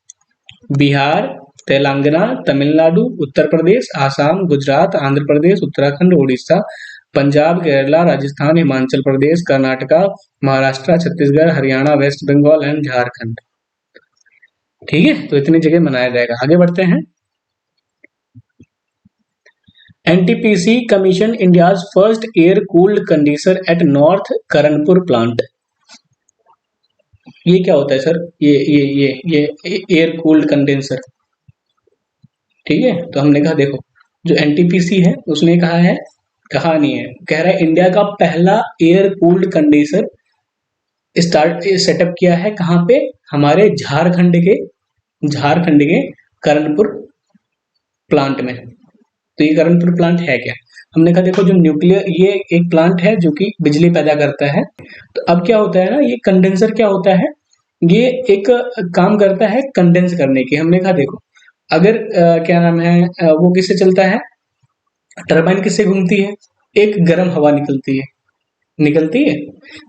A: बिहार, तेलंगाना, तमिलनाडु, उत्तर प्रदेश, आसाम, गुजरात, आंध्र प्रदेश, उत्तराखंड, उड़ीसा, पंजाब, केरला, राजस्थान, हिमाचल प्रदेश, कर्नाटका, महाराष्ट्र, छत्तीसगढ़, हरियाणा, वेस्ट बंगाल एंड झारखंड, ठीक है। तो इतनी जगह मनाया जाएगा। आगे बढ़ते हैं। NTPC commission India's first air cooled condenser at north Karanpur plant. ये क्या होता है सर? ये एयर कूल्ड कंडेंसर, ठीक है। तो हमने कहा देखो, जो एनटीपीसी है उसने कहा है, कहा नहीं है, कह रहा है इंडिया का पहला एयर कूल्ड कंडेंसर सेटअप किया है। कहाँ पे? हमारे झारखंड के करणपुर प्लांट में। तो ये करणपुर प्लांट है क्या? हमने कहा देखो, जो न्यूक्लियर, ये एक प्लांट है जो कि बिजली पैदा करता है। तो अब क्या होता है ना, ये कंडेंसर क्या होता है, ये एक काम करता है कंडेंस करने की। हमने कहा देखो, अगर क्या नाम है, वो किससे चलता है? टरबाइन किससे घूमती है? एक गर्म हवा निकलती है,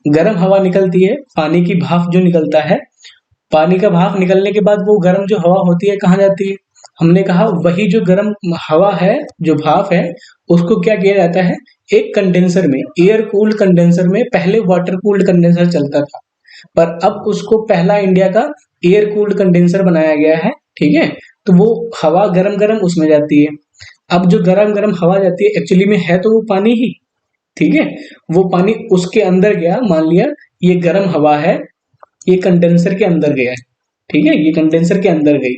A: गर्म हवा निकलती है, पानी की भाप जो निकलता है, पानी का भाप निकलने के बाद वो गर्म जो हवा होती है कहाँ जाती है? हमने कहा वही जो गर्म हवा है, जो भाप है, उसको क्या किया जाता है, एक कंडेंसर में, एयर कूल्ड कंडेंसर में। पहले वाटर कूल्ड कंडेंसर चलता था, पर अब उसको पहला इंडिया का एयर कूल्ड कंडेंसर बनाया गया है, ठीक है। तो वो हवा गरम गरम उसमें जाती है। अब जो गरम गरम हवा जाती है, एक्चुअली में है तो वो पानी ही, ठीक है। वो पानी उसके अंदर गया, मान लिया ये गरम हवा है, ये कंडेंसर के अंदर गया है, ठीक है, ये कंडेंसर के अंदर गई।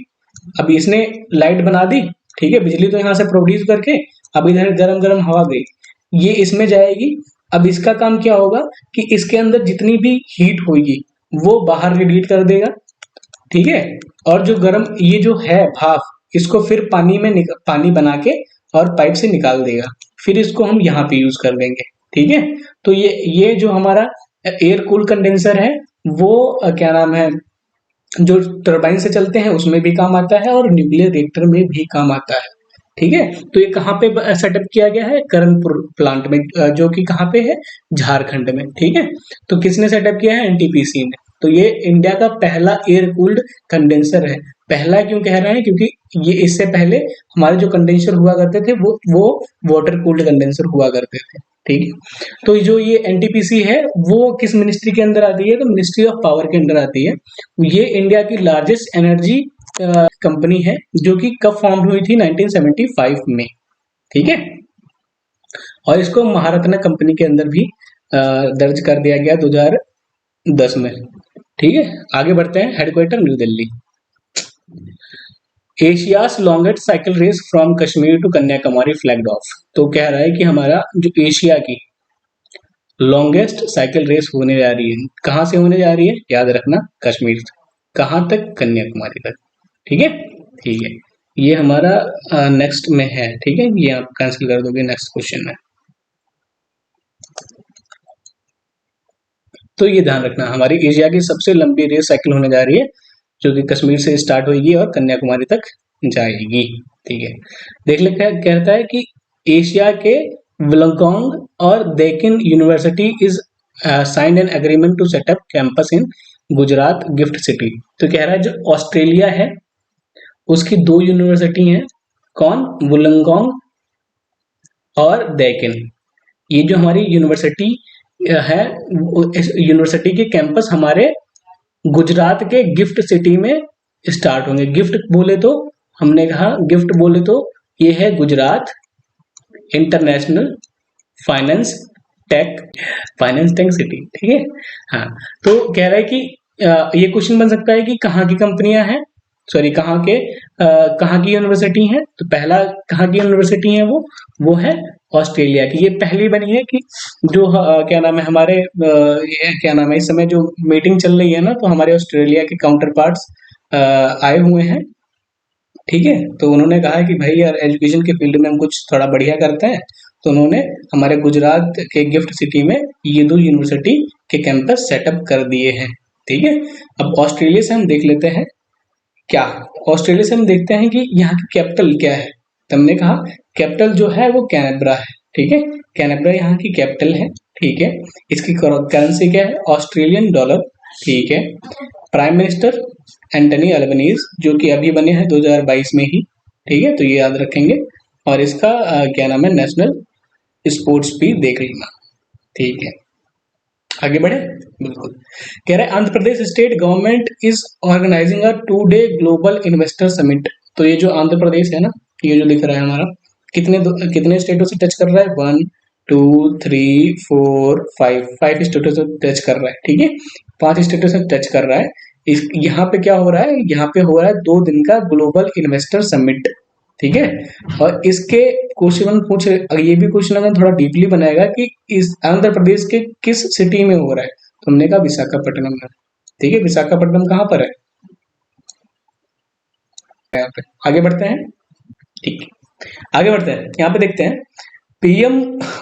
A: अब इसने लाइट बना दी, ठीक है, बिजली तो यहाँ से प्रोड्यूस करके, अब इधर गरम गरम हवा गई, ये इसमें जाएगी। अब इसका काम क्या होगा कि इसके अंदर जितनी भी हीट होगी वो बाहर रेडिएट कर देगा, ठीक है। और जो गरम ये जो है भाप, इसको फिर पानी बना के और पाइप से निकाल देगा, फिर इसको हम यहाँ पे यूज कर लेंगे, ठीक है। तो ये जो हमारा एयर कूल कंडेंसर है, वो क्या नाम है, जो टरबाइन से चलते हैं उसमें भी काम आता है और न्यूक्लियर रिएक्टर में भी काम आता है, ठीक है। तो ये कहाँ पे सेटअप किया गया है? करणपुर प्लांट में, जो कि कहाँ पे है? झारखंड में, ठीक है। तो किसने सेटअप किया है? एनटीपीसी ने। तो ये इंडिया का पहला एयर कूल्ड कंडेंसर है। पहला क्यों कह रहे हैं? क्योंकि ये इससे पहले हमारे जो कंडेंसर हुआ करते थे वो वाटर कूल्ड कंडेंसर हुआ करते थे, ठीक है। तो जो ये एनटीपीसी है वो किस मिनिस्ट्री के अंदर आती है? तो मिनिस्ट्री ऑफ पावर के अंदर आती है। ये इंडिया की लार्जेस्ट एनर्जी कंपनी है, जो कि कब फॉर्म हुई थी? 1975 में, ठीक है। और इसको महारत्न कंपनी के अंदर भी दर्ज कर दिया गया 2010 में, ठीक है। आगे बढ़ते हैं। Headquarter New Delhi. Asia's longest cycle race from Kashmir to Kanyakumari flagged off. तो कह रहा है कि हमारा जो एशिया की लॉन्गेस्ट साइकिल रेस होने जा रही है, कहाँ से होने जा रही है? याद रखना, कश्मीर से कहाँ तक? कन्याकुमारी तक, ठीक है। ठीक है, ये हमारा नेक्स्ट में है, ठीक है, ये आप कैंसिल कर दोगे नेक्स्ट क्वेश्चन में। तो ये ध्यान रखना, हमारी एशिया की सबसे लंबी रेस साइकिल होने जा रही है, जो कि कश्मीर से स्टार्ट होगी और कन्याकुमारी तक जाएगी, ठीक है। देख ले क्या कहता है कि एशिया के वुलंगोंग और Deakin university is signed an agreement to set up campus in Gujarat gift city. तो कह रहा है जो ऑस्ट्रेलिया है उसकी दो यूनिवर्सिटी हैं, कौन, वुलंगोंग और देकिन। ये जो हमारी यूनिवर्सिटी है, इस यूनिवर्सिटी के कैंपस हमारे गुजरात के गिफ्ट सिटी में स्टार्ट होंगे। गिफ्ट बोले तो, हमने कहा गिफ्ट बोले तो ये है Gujarat international finance tech city, ठीक है। हाँ, तो कह रहा है कि ये क्वेश्चन बन सकता है कि कहाँ की कंपनियां हैं, सॉरी कहाँ की यूनिवर्सिटी है। तो पहला कहाँ की यूनिवर्सिटी है, वो है ऑस्ट्रेलिया की। ये पहली बनी है कि जो क्या नाम है हमारे ये क्या नाम है, इस समय जो मीटिंग चल रही है ना, तो हमारे ऑस्ट्रेलिया के काउंटर पार्ट्स आए हुए हैं, ठीक है। तो उन्होंने कहा है कि भाई यार एजुकेशन के फील्ड में हम कुछ थोड़ा बढ़िया करते हैं, तो उन्होंने हमारे गुजरात के गिफ्ट सिटी में ये दो यूनिवर्सिटी के कैंपस सेटअप कर दिए हैं, ठीक है। अब ऑस्ट्रेलिया से हम देख लेते हैं क्या, ऑस्ट्रेलिया से हम देखते हैं कि यहाँ की कैपिटल क्या है। तो हमने कहा कैपिटल जो है वो कैनबरा है, ठीक है। कैनबरा यहाँ की कैपिटल है, ठीक है। इसकी करेंसी क्या है, ऑस्ट्रेलियन डॉलर, ठीक है। प्राइम मिनिस्टर एंटनी अल्बनीज, जो कि अभी बने हैं 2022 में ही, ठीक है, तो ये याद रखेंगे। और इसका क्या नाम है, नेशनल स्पोर्ट्स भी देख लेना, ठीक है। आगे बढ़े, बिल्कुल। कह रहे हैं Andhra Pradesh state government is organizing a 2 day global investor summit. तो ये जो आंध्र प्रदेश है ना, ये जो दिख रहा है हमारा, कितने स्टेटों से टच कर रहा है, 1 2 3 4 5 स्टेटों से टच कर रहा है, ठीक है। 5 स्टेटों से टच कर रहा है। इस यहाँ पे क्या हो रहा है, यहाँ पे हो रहा है 2 दिन का ग्लोबल इन्वेस्टर समिट, ठीक है। और इसके क्वेश्चन पूछ, ये भी क्वेश्चन अगर थोड़ा डीपली बनाएगा कि इस आंध्र प्रदेश के किस सिटी में हो रहा है, तो हमने कहा विशाखापट्टनम में, ठीक है। विशाखापट्टनम कहाँ पर है, यहाँ पे। आगे बढ़ते हैं, ठीक है, आगे बढ़ते हैं। यहाँ पे देखते हैं PM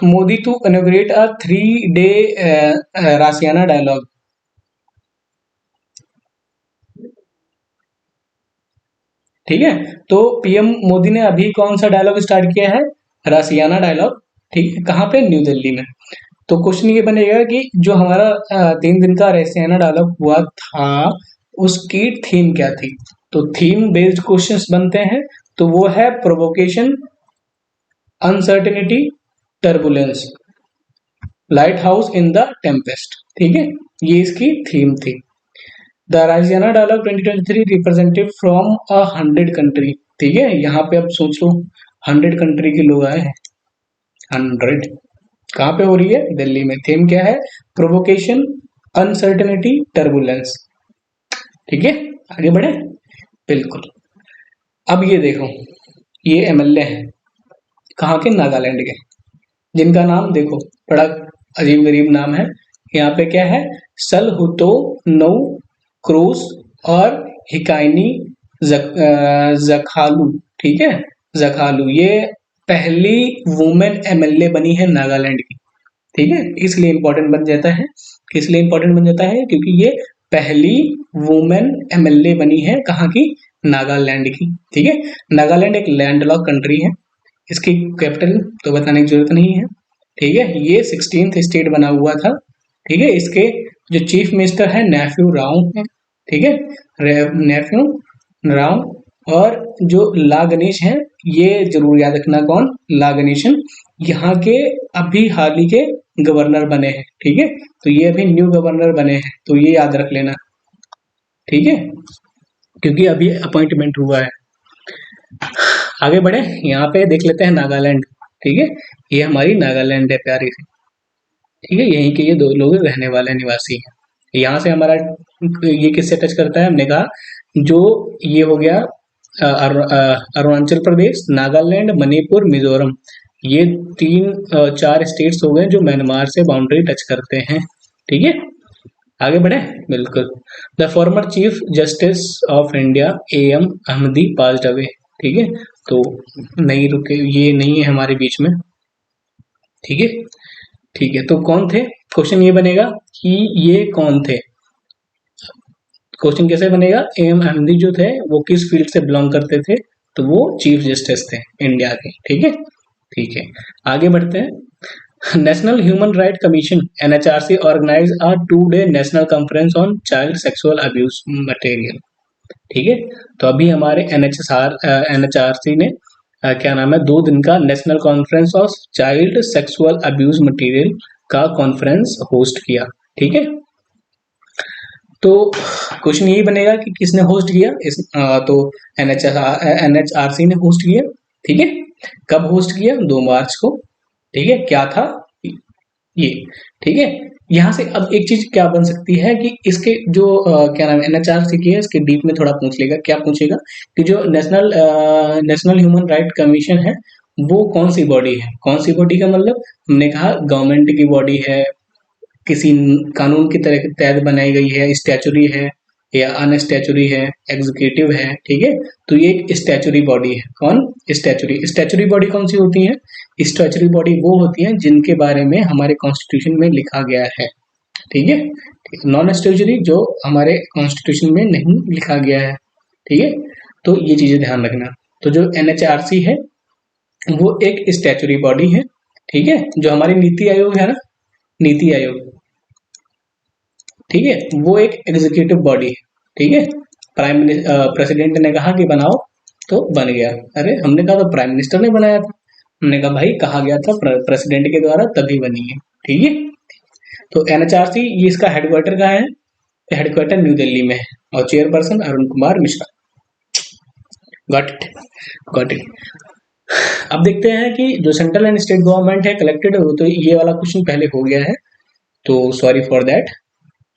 A: Modi to inaugurate a 3 day Raisina dialogue. ठीक है, तो पीएम मोदी ने अभी कौन सा डायलॉग स्टार्ट किया है, रासियाना डायलॉग, ठीक है। कहाँ पे, न्यू दिल्ली में। तो क्वेश्चन ये बनेगा कि जो हमारा 3 दिन का रासियाना डायलॉग हुआ था उसकी थीम क्या थी। तो थीम बेस्ड क्वेश्चंस बनते हैं, तो वो है provocation, uncertainty, turbulence, lighthouse in the tempest, ठीक है। ये इसकी थीम थी। The Raisina dialogue 2023 represented from 100 country, ठीक है। यहाँ पे अब सोच लो 100 कंट्री के लोग आए हैं, 100। कहाँ पे हो रही है, दिल्ली में। थीम क्या है, प्रोवोकेशन, अनसर्टेनिटी, टर्बुलेंस, ठीक है। आगे बढ़े, बिल्कुल। अब ये देखो, ये एमएलए हैं कहाँ के, नागालैंड के, जिनका नाम देखो बड़ा अजीब गरीब नाम है। यहाँ पे क्या है, सलहुतो नो क्रूज और हिकाइनी जखालू, ठीक है, जखालू। ये पहली वुमेन एमएलए बनी है नागालैंड की, ठीक है। इसलिए इंपॉर्टेंट बन जाता है, किस लिए इंपॉर्टेंट बन जाता है, क्योंकि ये पहली वुमेन एमएलए बनी है कहाँ की, नागालैंड की, ठीक है। नागालैंड एक लैंडलॉक कंट्री है, इसकी कैपिटल तो बताने की जरूरत नहीं है, ठीक है। ये 16th स्टेट बना हुआ था, ठीक है। इसके जो चीफ मिनिस्टर है नेफ्यू राव है, ठीक है, नेफ्यू राव। और जो ला गणेश है, ये जरूर याद रखना, कौन, ला गणेशन, यहाँ के अभी हाल ही के गवर्नर बने हैं, ठीक है। तो ये अभी न्यू गवर्नर बने हैं, तो ये याद रख लेना, ठीक है, क्योंकि अभी अपॉइंटमेंट हुआ है। आगे बढ़े, यहाँ पे देख लेते हैं नागालैंड, ठीक है। ये हमारी नागालैंड है प्यारी सी, ठीक है। यहीं के ये 2 लोग रहने वाले निवासी हैं। यहाँ से हमारा ये किससे टच करता है, हमने कहा जो ये हो गया अरुणाचल प्रदेश, नागालैंड, मणिपुर, मिजोरम। ये 3 4 स्टेट्स हो गए जो म्यांमार से बाउंड्री टच करते हैं, ठीक है। आगे बढ़े, बिल्कुल। The former chief justice of India AM Ahmadi passed away, ठीक है। तो नहीं रुके, ये नहीं है हमारे बीच में, ठीक है, ठीक है। तो कौन थे, क्वेश्चन ये बनेगा कि ये कौन थे। क्वेश्चन कैसे बनेगा, AM अहमदी जो थे वो किस फील्ड से बिलोंग करते थे, तो वो चीफ जस्टिस थे इंडिया के, ठीक है। ठीक है, आगे बढ़ते हैं। National human right commission NHRC organise a 2 day national conference on child sexual abuse material. ठीक है, तो अभी हमारे एनएचआरसी ने क्या नाम है, 2 दिन का national conference of child sexual abuse material का कॉन्फ्रेंस होस्ट किया। ठीक है, तो क्वेश्चन यही बनेगा कि किसने होस्ट किया तो एनएचआरसी ने होस्ट किया। ठीक है, कब होस्ट किया? 2 मार्च को। ठीक है, क्या था ये? ठीक है, यहाँ से अब एक चीज क्या बन सकती है कि इसके जो क्या नाम है एनएचआरसी की है, इसके डीप में थोड़ा पूछ लेगा। क्या पूछेगा कि जो नेशनल ह्यूमन राइट कमीशन है वो कौन सी बॉडी है? कौन सी बॉडी का मतलब, हमने कहा गवर्नमेंट की बॉडी है, किसी कानून की तरह के तहत बनाई गई है, स्टैचुरी है या अनस्टैचुरी है, एग्जीक्यूटिव है। ठीक है, तो ये एक स्टैचुरी बॉडी है। कौन? स्टैचुरी बॉडी कौन सी होती है? स्टैचुरी बॉडी वो होती है जिनके बारे में हमारे कॉन्स्टिट्यूशन में लिखा गया है। ठीक है, नॉन स्टैचुरी जो हमारे कॉन्स्टिट्यूशन में नहीं लिखा गया है। ठीक है, तो ये चीजें ध्यान रखना। तो जो एनएचआरसी है वो एक स्टैचुरी बॉडी है। ठीक है, जो हमारी नीति आयोग है ना, नीति आयोग, ठीक है, वो एक एग्जीक्यूटिव बॉडी है। ठीक है, प्रेसिडेंट ने कहा कि बनाओ तो बन गया। अरे हमने कहा तो प्राइम मिनिस्टर ने बनाया था। हमने कहा भाई कहा गया था प्रेसिडेंट के द्वारा तभी बनी है। ठीक है, तो एनएचआरसी ये इसका हेडक्वार्टर कहाँ है? हेडक्वार्टर न्यू दिल्ली में है और chairperson Arun Kumar Mishra. Got it, got it. अब देखते हैं कि जो सेंट्रल एंड स्टेट गवर्नमेंट है कलेक्टेड, तो ये वाला क्वेश्चन पहले हो गया है, तो सॉरी फॉर दैट।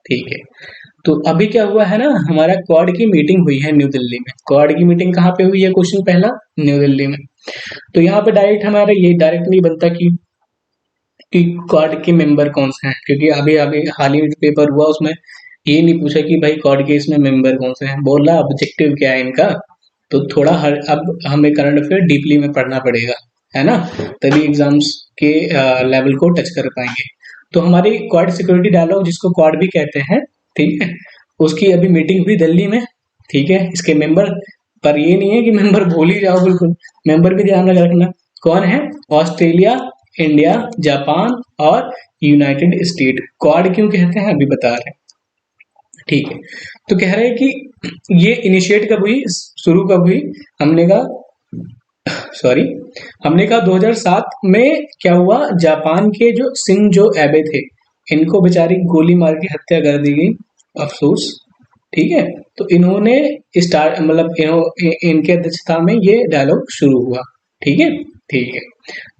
A: ठीक है, तो अभी क्या हुआ है ना, हमारा क्वाड की मीटिंग हुई है न्यू दिल्ली में। क्वाड की मीटिंग कहाँ पे हुई है? क्वेश्चन पहला, न्यू दिल्ली में। तो यहाँ पे डायरेक्ट हमारा ये डायरेक्ट नहीं बनता कि क्वाड के मेंबर कौन से हैं, क्योंकि अभी अभी हाल ही में पेपर हुआ उसमें ये नहीं पूछा कि भाई क्वाड के इसमें मेंबर कौन से हैं, बोला ऑब्जेक्टिव क्या है इनका। तो थोड़ा अब हमें करंट अफेयर डीपली में पढ़ना पड़ेगा, है ना, तभी एग्जाम्स के लेवल को टच कर पाएंगे। तो हमारी क्वाड सिक्योरिटी डायलॉग, जिसको क्वाड भी कहते हैं, ठीक है, उसकी अभी मीटिंग हुई दिल्ली में। ठीक है, इसके मेंबर, पर ये नहीं है कि मेंबर भूल ही जाओ, बिल्कुल मेंबर भी ध्यान में रखना। कौन है? ऑस्ट्रेलिया, इंडिया, जापान और यूनाइटेड स्टेट। क्वाड क्यों कहते हैं अभी बता रहे हैं। ठीक है, तो कह रहे हैं कि ये इनिशिएट कब हुई, शुरू कब हुई? हमने कहा सॉरी, हमने कहा 2007 में क्या हुआ, जापान के जो शिंजो एबे थे, इनको बेचारी गोली मार के हत्या कर दी गई, अफसोस। ठीक है, तो इन्होंने स्टार्ट मतलब इनके अध्यक्षता में ये डायलॉग शुरू हुआ। ठीक है, ठीक है,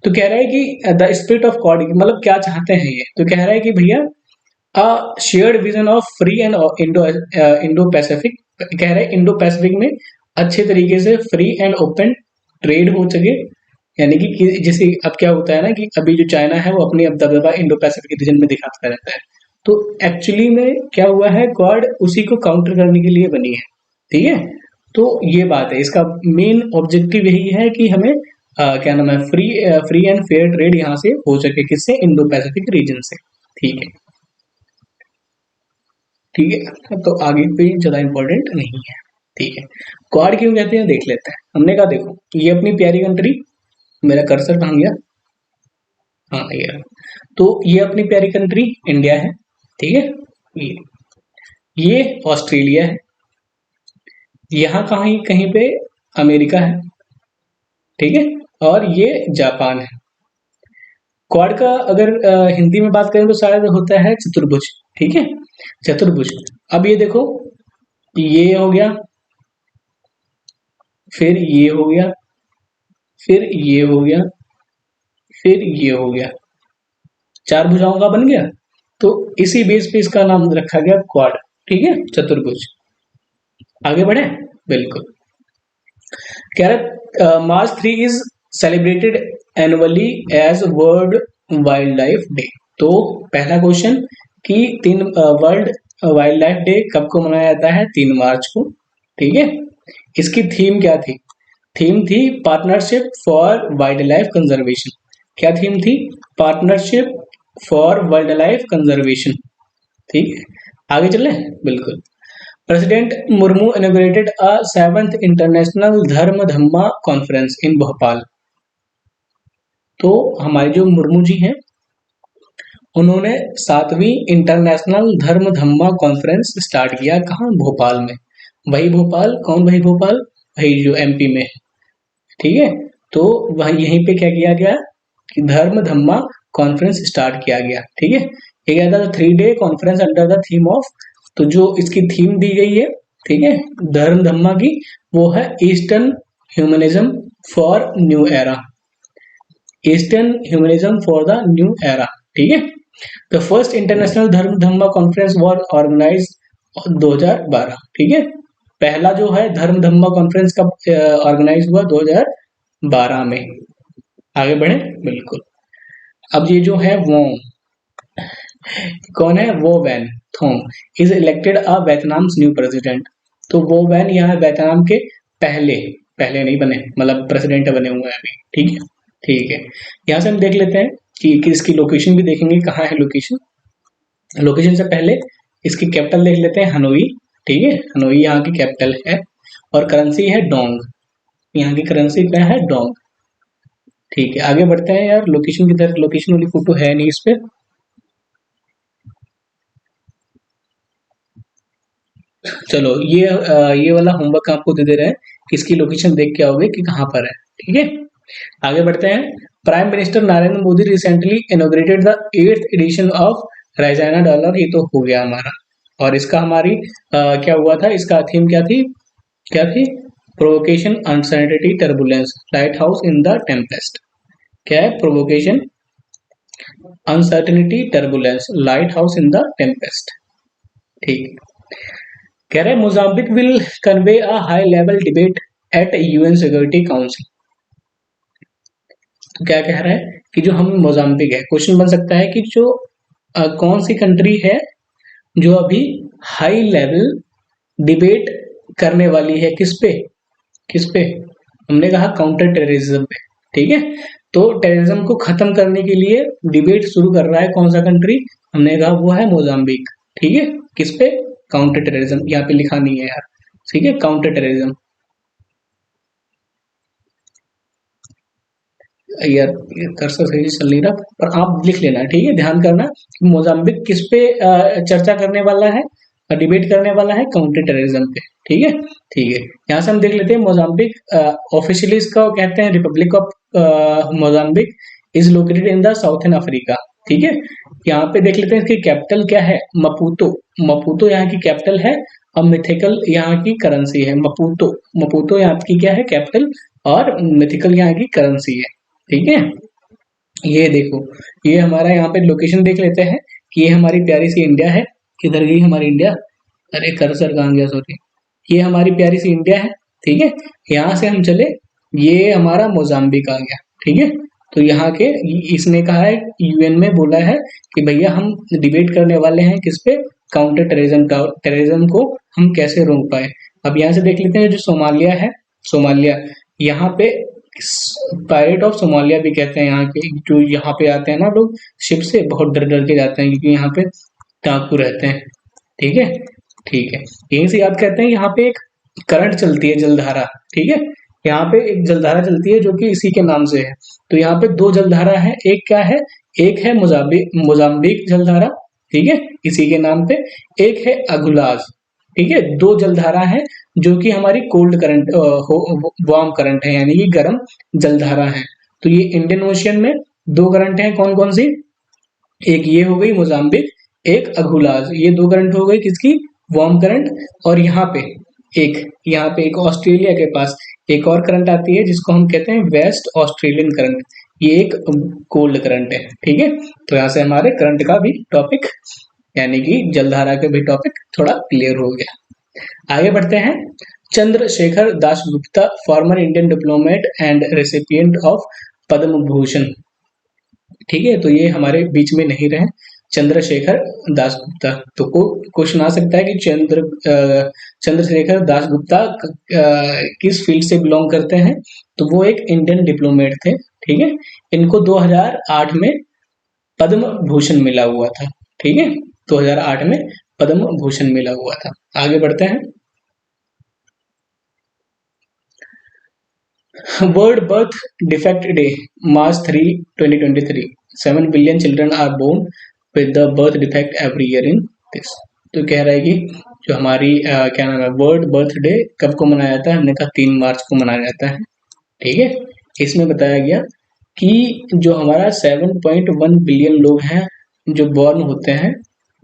A: तो कह रहा है कि द स्पिरिट ऑफ क्वाड, मतलब क्या चाहते हैं ये? तो कह रहा है कि भैया a shared vision of free and Indo Pacific, कह रहे हैं इंडो पैसिफिक में अच्छे तरीके से फ्री एंड ओपन ट्रेड हो सके। यानी कि जैसे अब क्या होता है ना कि अभी जो चाइना है वो अपनी अब दबदबा इंडो पैसिफिक रीजन में दिखाता रहता है। तो एक्चुअली में क्या हुआ है, क्वाड उसी को काउंटर करने के लिए बनी है। ठीक है, तो ये बात है, इसका मेन ऑब्जेक्टिव यही है कि हमें क्या नाम है, फ्री एंड फेयर ट्रेड यहाँ से हो सके, किससे? इंडो पैसिफिक रीजन से। ठीक है, ठीक है, तो आगे कोई ज्यादा इंपॉर्टेंट नहीं है। ठीक है, क्वाड क्यों कहते हैं देख लेते हैं। हमने कहा देखो, ये अपनी प्यारी कंट्री, मेरा कर्सर कहाँ गया? हाँ ये रहा। तो ये अपनी प्यारी कंट्री इंडिया है। ठीक है, ये ऑस्ट्रेलिया है, यहाँ कहीं कहीं पे अमेरिका है। ठीक है, और ये जापान है। क्वाड का अगर हिंदी में बात करें तो शायद होता है चतुर्भुज। ठीक है, चतुर्भुज। अब ये देखो, ये हो गया, फिर ये हो गया, फिर ये हो गया, फिर ये हो गया, 4 भुजाओं का बन गया। तो इसी बेस पे इसका नाम रखा गया क्वाड। ठीक है, चतुर्भुज। आगे बढ़े, बिल्कुल। कह रहा March 3 is celebrated annually as world wild life day. तो पहला क्वेश्चन कि वर्ल्ड वाइल्ड लाइफ डे कब को मनाया जाता है? 3 मार्च को। ठीक है, इसकी थीम क्या थी? थीम थी partnership for wild life conservation. क्या थीम थी? Partnership for wild life conservation. ठीक है, आगे चले, बिल्कुल। प्रेसिडेंट मुर्मू इनॉग्रेटेड अ 7th इंटरनेशनल धर्म धम्मा कॉन्फ्रेंस इन भोपाल। तो हमारे जो मुर्मू जी हैं उन्होंने 7वीं इंटरनेशनल धर्म धम्मा कॉन्फ्रेंस स्टार्ट किया, कहाँ? भोपाल में। वही भोपाल, कौन वही भोपाल? वही जो एमपी में है, ठीक है। तो वही यहीं पे क्या किया गया कि धर्म धम्मा कॉन्फ्रेंस स्टार्ट किया गया, ठीक है। ये क्या था? 3 day conference under the theme of, तो जो इसकी थीम दी गई है, ठीक है, धर्म धम्मा की, वो है eastern humanism for new era. Eastern humanism for the new era, ठीक है। द फर्स्ट इंटरनेशनल धर्म धम्मा कॉन्फ्रेंस वॉज ऑर्गेनाइज 2012, ठीक है। पहला जो है धर्म धम्मा कॉन्फ्रेंस कब ऑर्गेनाइज हुआ? 2012 में। आगे बढ़े, बिल्कुल। अब ये जो है वो कौन है? वो Van Thuong is elected a Vietnam's new president. तो वो वैन यहाँ वियतनाम के पहले पहले नहीं बने, मतलब प्रेसिडेंट बने हुए हैं अभी, ठीक है। ठीक है, यहाँ से हम देख लेते हैं कि इसकी लोकेशन भी देखेंगे, कहाँ है लोकेशन। लोकेशन से पहले इसकी कैपिटल देख लेते हैं, हनोई, ठीक है। हनोई यहाँ की कैपिटल है और करेंसी है डोंग। यहाँ की करेंसी क्या है? डोंग, ठीक है। आगे बढ़ते हैं यार, लोकेशन की तरफ। लोकेशन वाली फोटो है नहीं इस पे। चलो ये वाला होमवर्क आपको दे दे रहे हैं कि इसकी लोकेशन देख के आओगे कि कहाँ पर है, ठीक है। आगे बढ़ते हैं। Prime minister Narendra Modi recently inaugurated the 8th edition of Raisina dollar. ये तो हो गया हमारा। और इसका हमारी क्या हुआ था? इसका थीम क्या थी? क्या थी? Provocation, uncertainty, turbulence, lighthouse in the Tempest. क्या है? Provocation, uncertainty, turbulence, lighthouse in the tempest, ठीक। कह रहे Mozambique will convey a high level debate eight UN security council. तो क्या कह रहा है कि जो हम मोजाम्बिक है, क्वेश्चन बन सकता है कि जो कौन सी कंट्री है जो अभी हाई लेवल डिबेट करने वाली है, किस पे? किस पे? हमने कहा काउंटर टेररिज्म पे, ठीक है। तो टेररिज्म को खत्म करने के लिए डिबेट शुरू कर रहा है कौन सा कंट्री? हमने कहा वो है मोजाम्बिक, ठीक है। किस पे? Counter terrorism. यहाँ पे लिखा नहीं है यार, ठीक है, काउंटर टेररिज्म। यार कर्सर सही से चल नहीं रहा, पर आप लिख लेना, ठीक है, ध्यान करना। मोजाम्बिक किस पे चर्चा करने वाला है, डिबेट करने वाला है? काउंटर टेररिज्म पे, ठीक है। ठीक है, यहाँ से हम देख लेते हैं मोजाम्बिक ऑफिशियली इसको कहते हैं Republic of Mozambique, is located in the southern Africa, ठीक है। यहाँ पे देख लेते हैं इसकी कैपिटल क्या है? मपूतो। मपूतो यहाँ की कैपिटल है और मिथिकल यहाँ की करेंसी है। मपूतो, मपूतो यहाँ की क्या है? कैपिटल, और मिथिकल यहाँ की करेंसी है, ठीक है। ये देखो, ये हमारा यहाँ पे लोकेशन देख लेते हैं कि ये हमारी प्यारी सी इंडिया है। किधर गई हमारी इंडिया? अरे कर्सर कहाँ गया? सॉरी। ये हमारी प्यारी सी इंडिया है, ठीक है। यहाँ से हम चले, ये हमारा मोजाम्बिक आ गया, ठीक है। तो यहाँ के इसने कहा है, यूएन में बोला है कि भैया हम डिबेट करने वाले हैं किस पे? काउंटर टेररिज्म का, टेररिज्म को हम कैसे रोक पाए। अब यहाँ से देख लेते हैं जो सोमालिया है, सोमालिया, यहाँ पे पायरेट ऑफ सोमालिया भी कहते हैं यहाँ के, जो यहाँ पे आते हैं ना लोग शिप से, बहुत डर डर के जाते हैं क्योंकि यहाँ पे डाकू रहते हैं, ठीक है। ठीक है, यहीं से याद करते हैं, यहाँ पे एक करंट चलती है, जलधारा, ठीक है। यहाँ पे एक जलधारा चलती है जो कि इसी के नाम से है। तो यहाँ पे 2 जलधारा है, एक क्या है? एक है मोजाम्बिक जलधारा, ठीक है, इसी के नाम पे। एक है अगुलाज, ठीक है। 2 जलधारा है जो कि हमारी कोल्ड करंट, वार्म करंट है, यानी कि गर्म जलधारा है। तो ये इंडियन ओशियन में 2 करंट है, कौन कौन सी? एक ये हो गई मोजाम्बिक, एक अगुलाज। ये 2 करंट हो गई किसकी? Warm current. और यहाँ पे एक ऑस्ट्रेलिया के पास एक और करंट आती है जिसको हम कहते हैं वेस्ट ऑस्ट्रेलियन करंट। ये एक कोल्ड करंट है, ठीक है। तो यहाँ से हमारे करंट का भी टॉपिक, यानी कि जलधारा का भी टॉपिक थोड़ा क्लियर हो गया। आगे बढ़ते हैं। Chandrashekhar Dasgupta, former Indian diplomat and recipient of Padma Bhushan, ठीक है। तो ये हमारे बीच में नहीं रहे, चंद्रशेखर दासगुप्ता। तो क्वेश्चन आ सकता है कि चंद्रशेखर दासगुप्ता किस फील्ड से बिलोंग करते हैं? तो वो एक इंडियन डिप्लोमेट थे, ठीक है। इनको 2008 में पद्म भूषण मिला हुआ था, ठीक है। 2008 में पद्म भूषण मिला हुआ था। आगे बढ़ते हैं। World birth defect day March 3, 2023, 7 billion children are born with the birth defect every year in this. तो कह रहा है कि जो हमारी क्या नाम है, वर्ल्ड बर्थ डे कब को मनाया जाता है? हमने कहा 3 मार्च को मनाया जाता है। ठीक है, इसमें बताया गया कि जो हमारा 7.1 बिलियन लोग हैं जो बॉर्न होते हैं,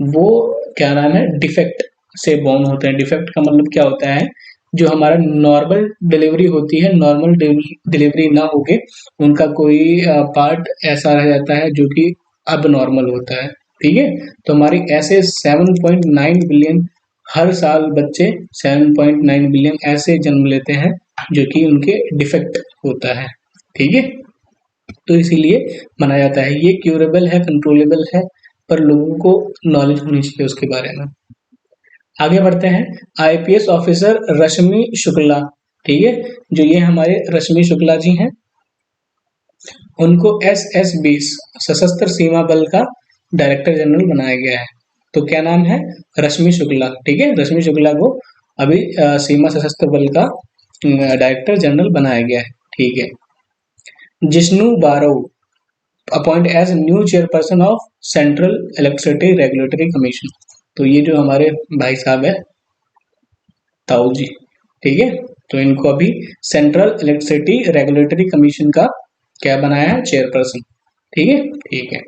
A: वो क्या नाम है, डिफेक्ट से बॉर्न होते हैं। डिफेक्ट का मतलब क्या होता है? जो हमारा नॉर्मल डिलीवरी होती है, नॉर्मल डिलीवरी ना होके उनका कोई पार्ट ऐसा रह जाता है जो कि अब नॉर्मल होता है। ठीक है, तो हमारी ऐसे 7.9 बिलियन हर साल बच्चे 7.9 बिलियन ऐसे जन्म लेते हैं जो कि उनके डिफेक्ट होता है। ठीक है, तो इसीलिए मनाया जाता है। ये क्यूरेबल है, कंट्रोलेबल है, पर लोगों को नॉलेज होनी चाहिए उसके बारे में। आगे बढ़ते हैं। आईपीएस ऑफिसर रश्मि शुक्ला, ठीक है, जो ये हमारे रश्मि शुक्ला जी हैं, उनको एसएसबी सशस्त्र सीमा बल का डायरेक्टर जनरल बनाया गया है। तो क्या नाम है? रश्मि शुक्ला। ठीक है, रश्मि शुक्ला को अभी सीमा सशस्त्र बल का डायरेक्टर जनरल बनाया गया है। ठीक है, Jishnu Baro appoint as new chairperson of central electricity regulatory commission. तो ये जो हमारे भाई साहब है ताऊ जी, ठीक है, तो इनको अभी सेंट्रल इलेक्ट्रिसिटी रेगुलेटरी कमीशन का क्या बनाया है? चेयरपर्सन। ठीक है, ठीक है।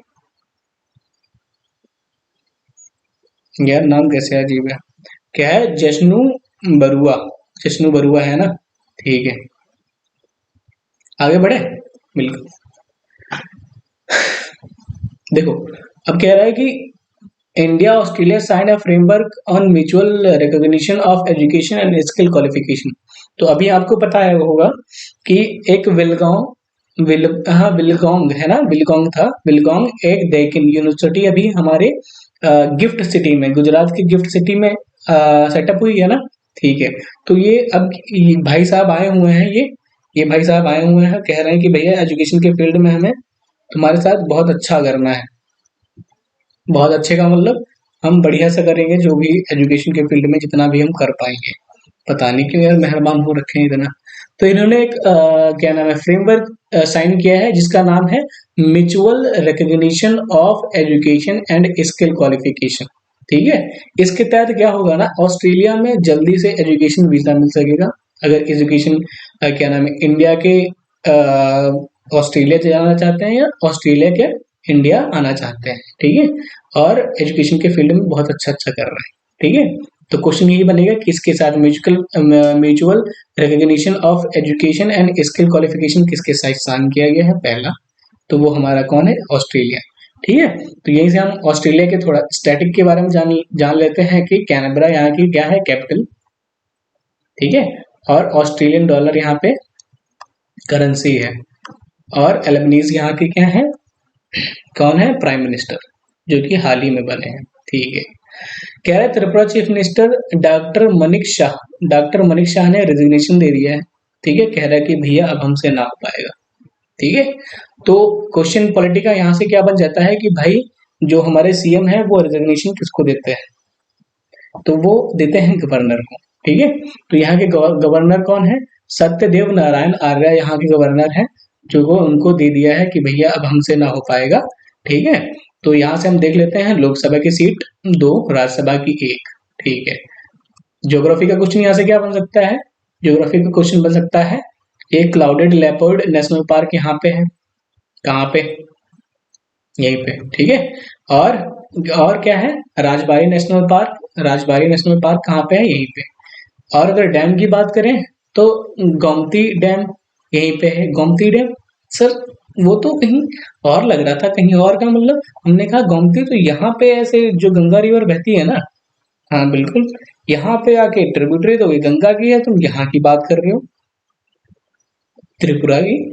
A: यार नाम कैसे अजीब है, क्या है? जश्नु बरुआ, जश्नु बरुआ है ना? ठीक है, आगे बढ़े। बिल्कुल, देखो अब कह रहा है कि India Australia sign a framework on mutual recognition of education and skill qualification. तो अभी आपको पता है होगा कि एक विलगोंग है ना, विलगोंग था, विलगोंग एक डेक्कन यूनिवर्सिटी अभी हमारे गिफ्ट सिटी में, गुजरात की गिफ्ट सिटी में सेटअप हुई है ना। ठीक है, तो ये अब ये भाई साहब आए हुए हैं, ये भाई साहब आए हुए हैं, कह रहे हैं कि भैया एजुकेशन के फील्ड में हमें तुम्हारे साथ बहुत अच्छा करना है। बहुत अच्छे का मतलब हम बढ़िया से करेंगे, जो भी एजुकेशन के फील्ड में जितना भी हम कर पाएंगे। पता नहीं क्यों यार मेहरबान हो रखे हैं इतना। तो इन्होंने एक क्या नाम है, फ्रेमवर्क साइन किया है जिसका नाम है mutual recognition of education and skill qualification. ठीक है, इसके तहत क्या होगा ना, ऑस्ट्रेलिया में जल्दी से एजुकेशन वीजा मिल सकेगा। अगर एजुकेशन क्या नाम है, इंडिया के ऑस्ट्रेलिया जाना चाहते हैं या ऑस्ट्रेलिया के इंडिया आना चाहते हैं। ठीक है, और एजुकेशन के फील्ड में बहुत अच्छा कर रहे हैं। ठीक है, तो क्वेश्चन यही बनेगा कि इसके साथ mutual recognition of education and skill qualification किसके साथ साइन किया गया है? पहला तो वो हमारा कौन है? ऑस्ट्रेलिया। ठीक है, तो यहीं से हम ऑस्ट्रेलिया के थोड़ा स्टैटिक के बारे में जान लेते हैं कि कैनबरा यहाँ की क्या है? कैपिटल। ठीक है, और ऑस्ट्रेलियन डॉलर यहाँ पे करेंसी है, और एल्बनीज यहाँ की क्या है? कौन है? प्राइम मिनिस्टर, जो कि हाल ही में बने हैं। ठीक है, कह रहे त्रिपुरा चीफ मिनिस्टर डॉक्टर मनिक शाह ने रेजिग्नेशन दे दिया है। ठीक है, कह रहा है कि भैया अब हमसे ना हो पाएगा। ठीक है, तो क्वेश्चन पॉलिटी का यहाँ से क्या बन जाता है कि भाई जो हमारे सीएम है वो रेजिग्नेशन किसको देते हैं? तो वो देते हैं गवर्नर को। ठीक है, तो यहाँ के गवर्नर कौन है? सत्यदेव नारायण आर्य यहाँ के गवर्नर है, जो वो उनको दे दिया है कि भैया अब हमसे ना हो पाएगा। ठीक है, तो यहाँ से हम देख लेते हैं लोकसभा की सीट 2, राज्यसभा की 1। ठीक है, ज्योग्राफी का क्वेश्चन यहाँ से क्या बन सकता है? ज्योग्राफी का क्वेश्चन बन सकता है, एक क्लाउडेड लेपर्ड नेशनल पार्क यहाँ पे है, कहाँ पे? यहीं पे। ठीक है, और क्या है? Rajbari national park, Rajbari national park कहाँ पे है? यहीं पे। और अगर डैम की बात करें तो गोमती डैम यहीं पे है। गोमती डैम सर वो तो कहीं और लग रहा था, कहीं और का मतलब हमने कहा गोमती तो यहाँ पे ऐसे जो गंगा रिवर बहती है ना। हाँ बिल्कुल, यहाँ पे आके ट्रिब्यूटरी तो गंगा की है, तुम यहाँ की बात कर रहे हो त्रिपुरा की।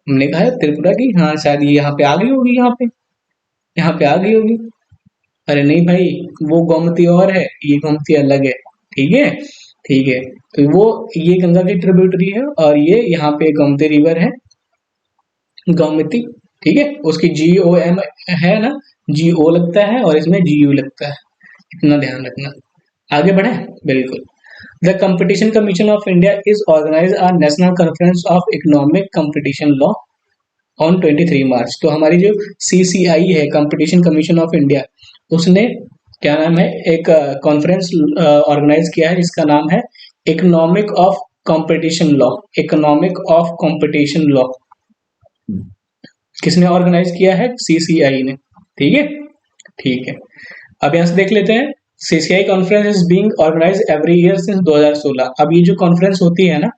A: हमने कहा है त्रिपुरा की, हाँ शायद ये यहाँ पे आ गई होगी, यहाँ पे आ गई होगी। अरे नहीं भाई, वो गोमती और है, ये गोमती अलग है। ठीक है, ठीक है, तो वो ये गंगा की ट्रिब्यूटरी है, और ये यहाँ पे गोमती रिवर है, गोमती। ठीक है, उसकी GOM है ना, GO लगता है और इसमें GU लगता है, इतना ध्यान रखना। आगे बढ़े। बिल्कुल, the competition commission of India is organise a national conference of economic competition law on 23 March. तो हमारी जो CCI है, कंपटीशन कमीशन ऑफ इंडिया, उसने क्या नाम है, एक कॉन्फ्रेंस ऑर्गेनाइज किया है जिसका नाम है economic of competition law. Economic of competition law किसने ऑर्गेनाइज किया है? CCI ने। ठीक है, ठीक है। अब यहां से देख लेते हैं, CCI conference is being organise every year since 2016। अब ये जो कॉन्फ्रेंस होती है ना,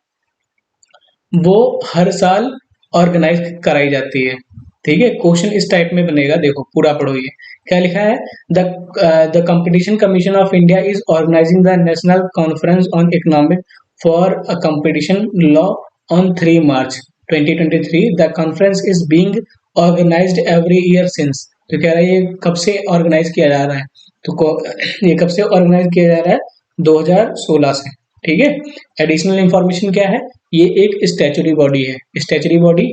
A: वो हर साल ऑर्गेनाइज कराई जाती है। ठीक है, क्वेश्चन इस टाइप में बनेगा, देखो पूरा पढ़ो। ये क्या लिखा है? The competition commission of India is organising the national conference on economic for a competition law on 3 March 2023। The conference is being organised every year since. तो कह रहा है ये कब से ऑर्गेनाइज किया जा रहा है? तो ये कब से ऑर्गेनाइज किया जा रहा है? 2016 से। ठीक है। एडिशनल इंफॉर्मेशन क्या है? ये एक स्टैचुटरी बॉडी है। स्टैचुटरी बॉडी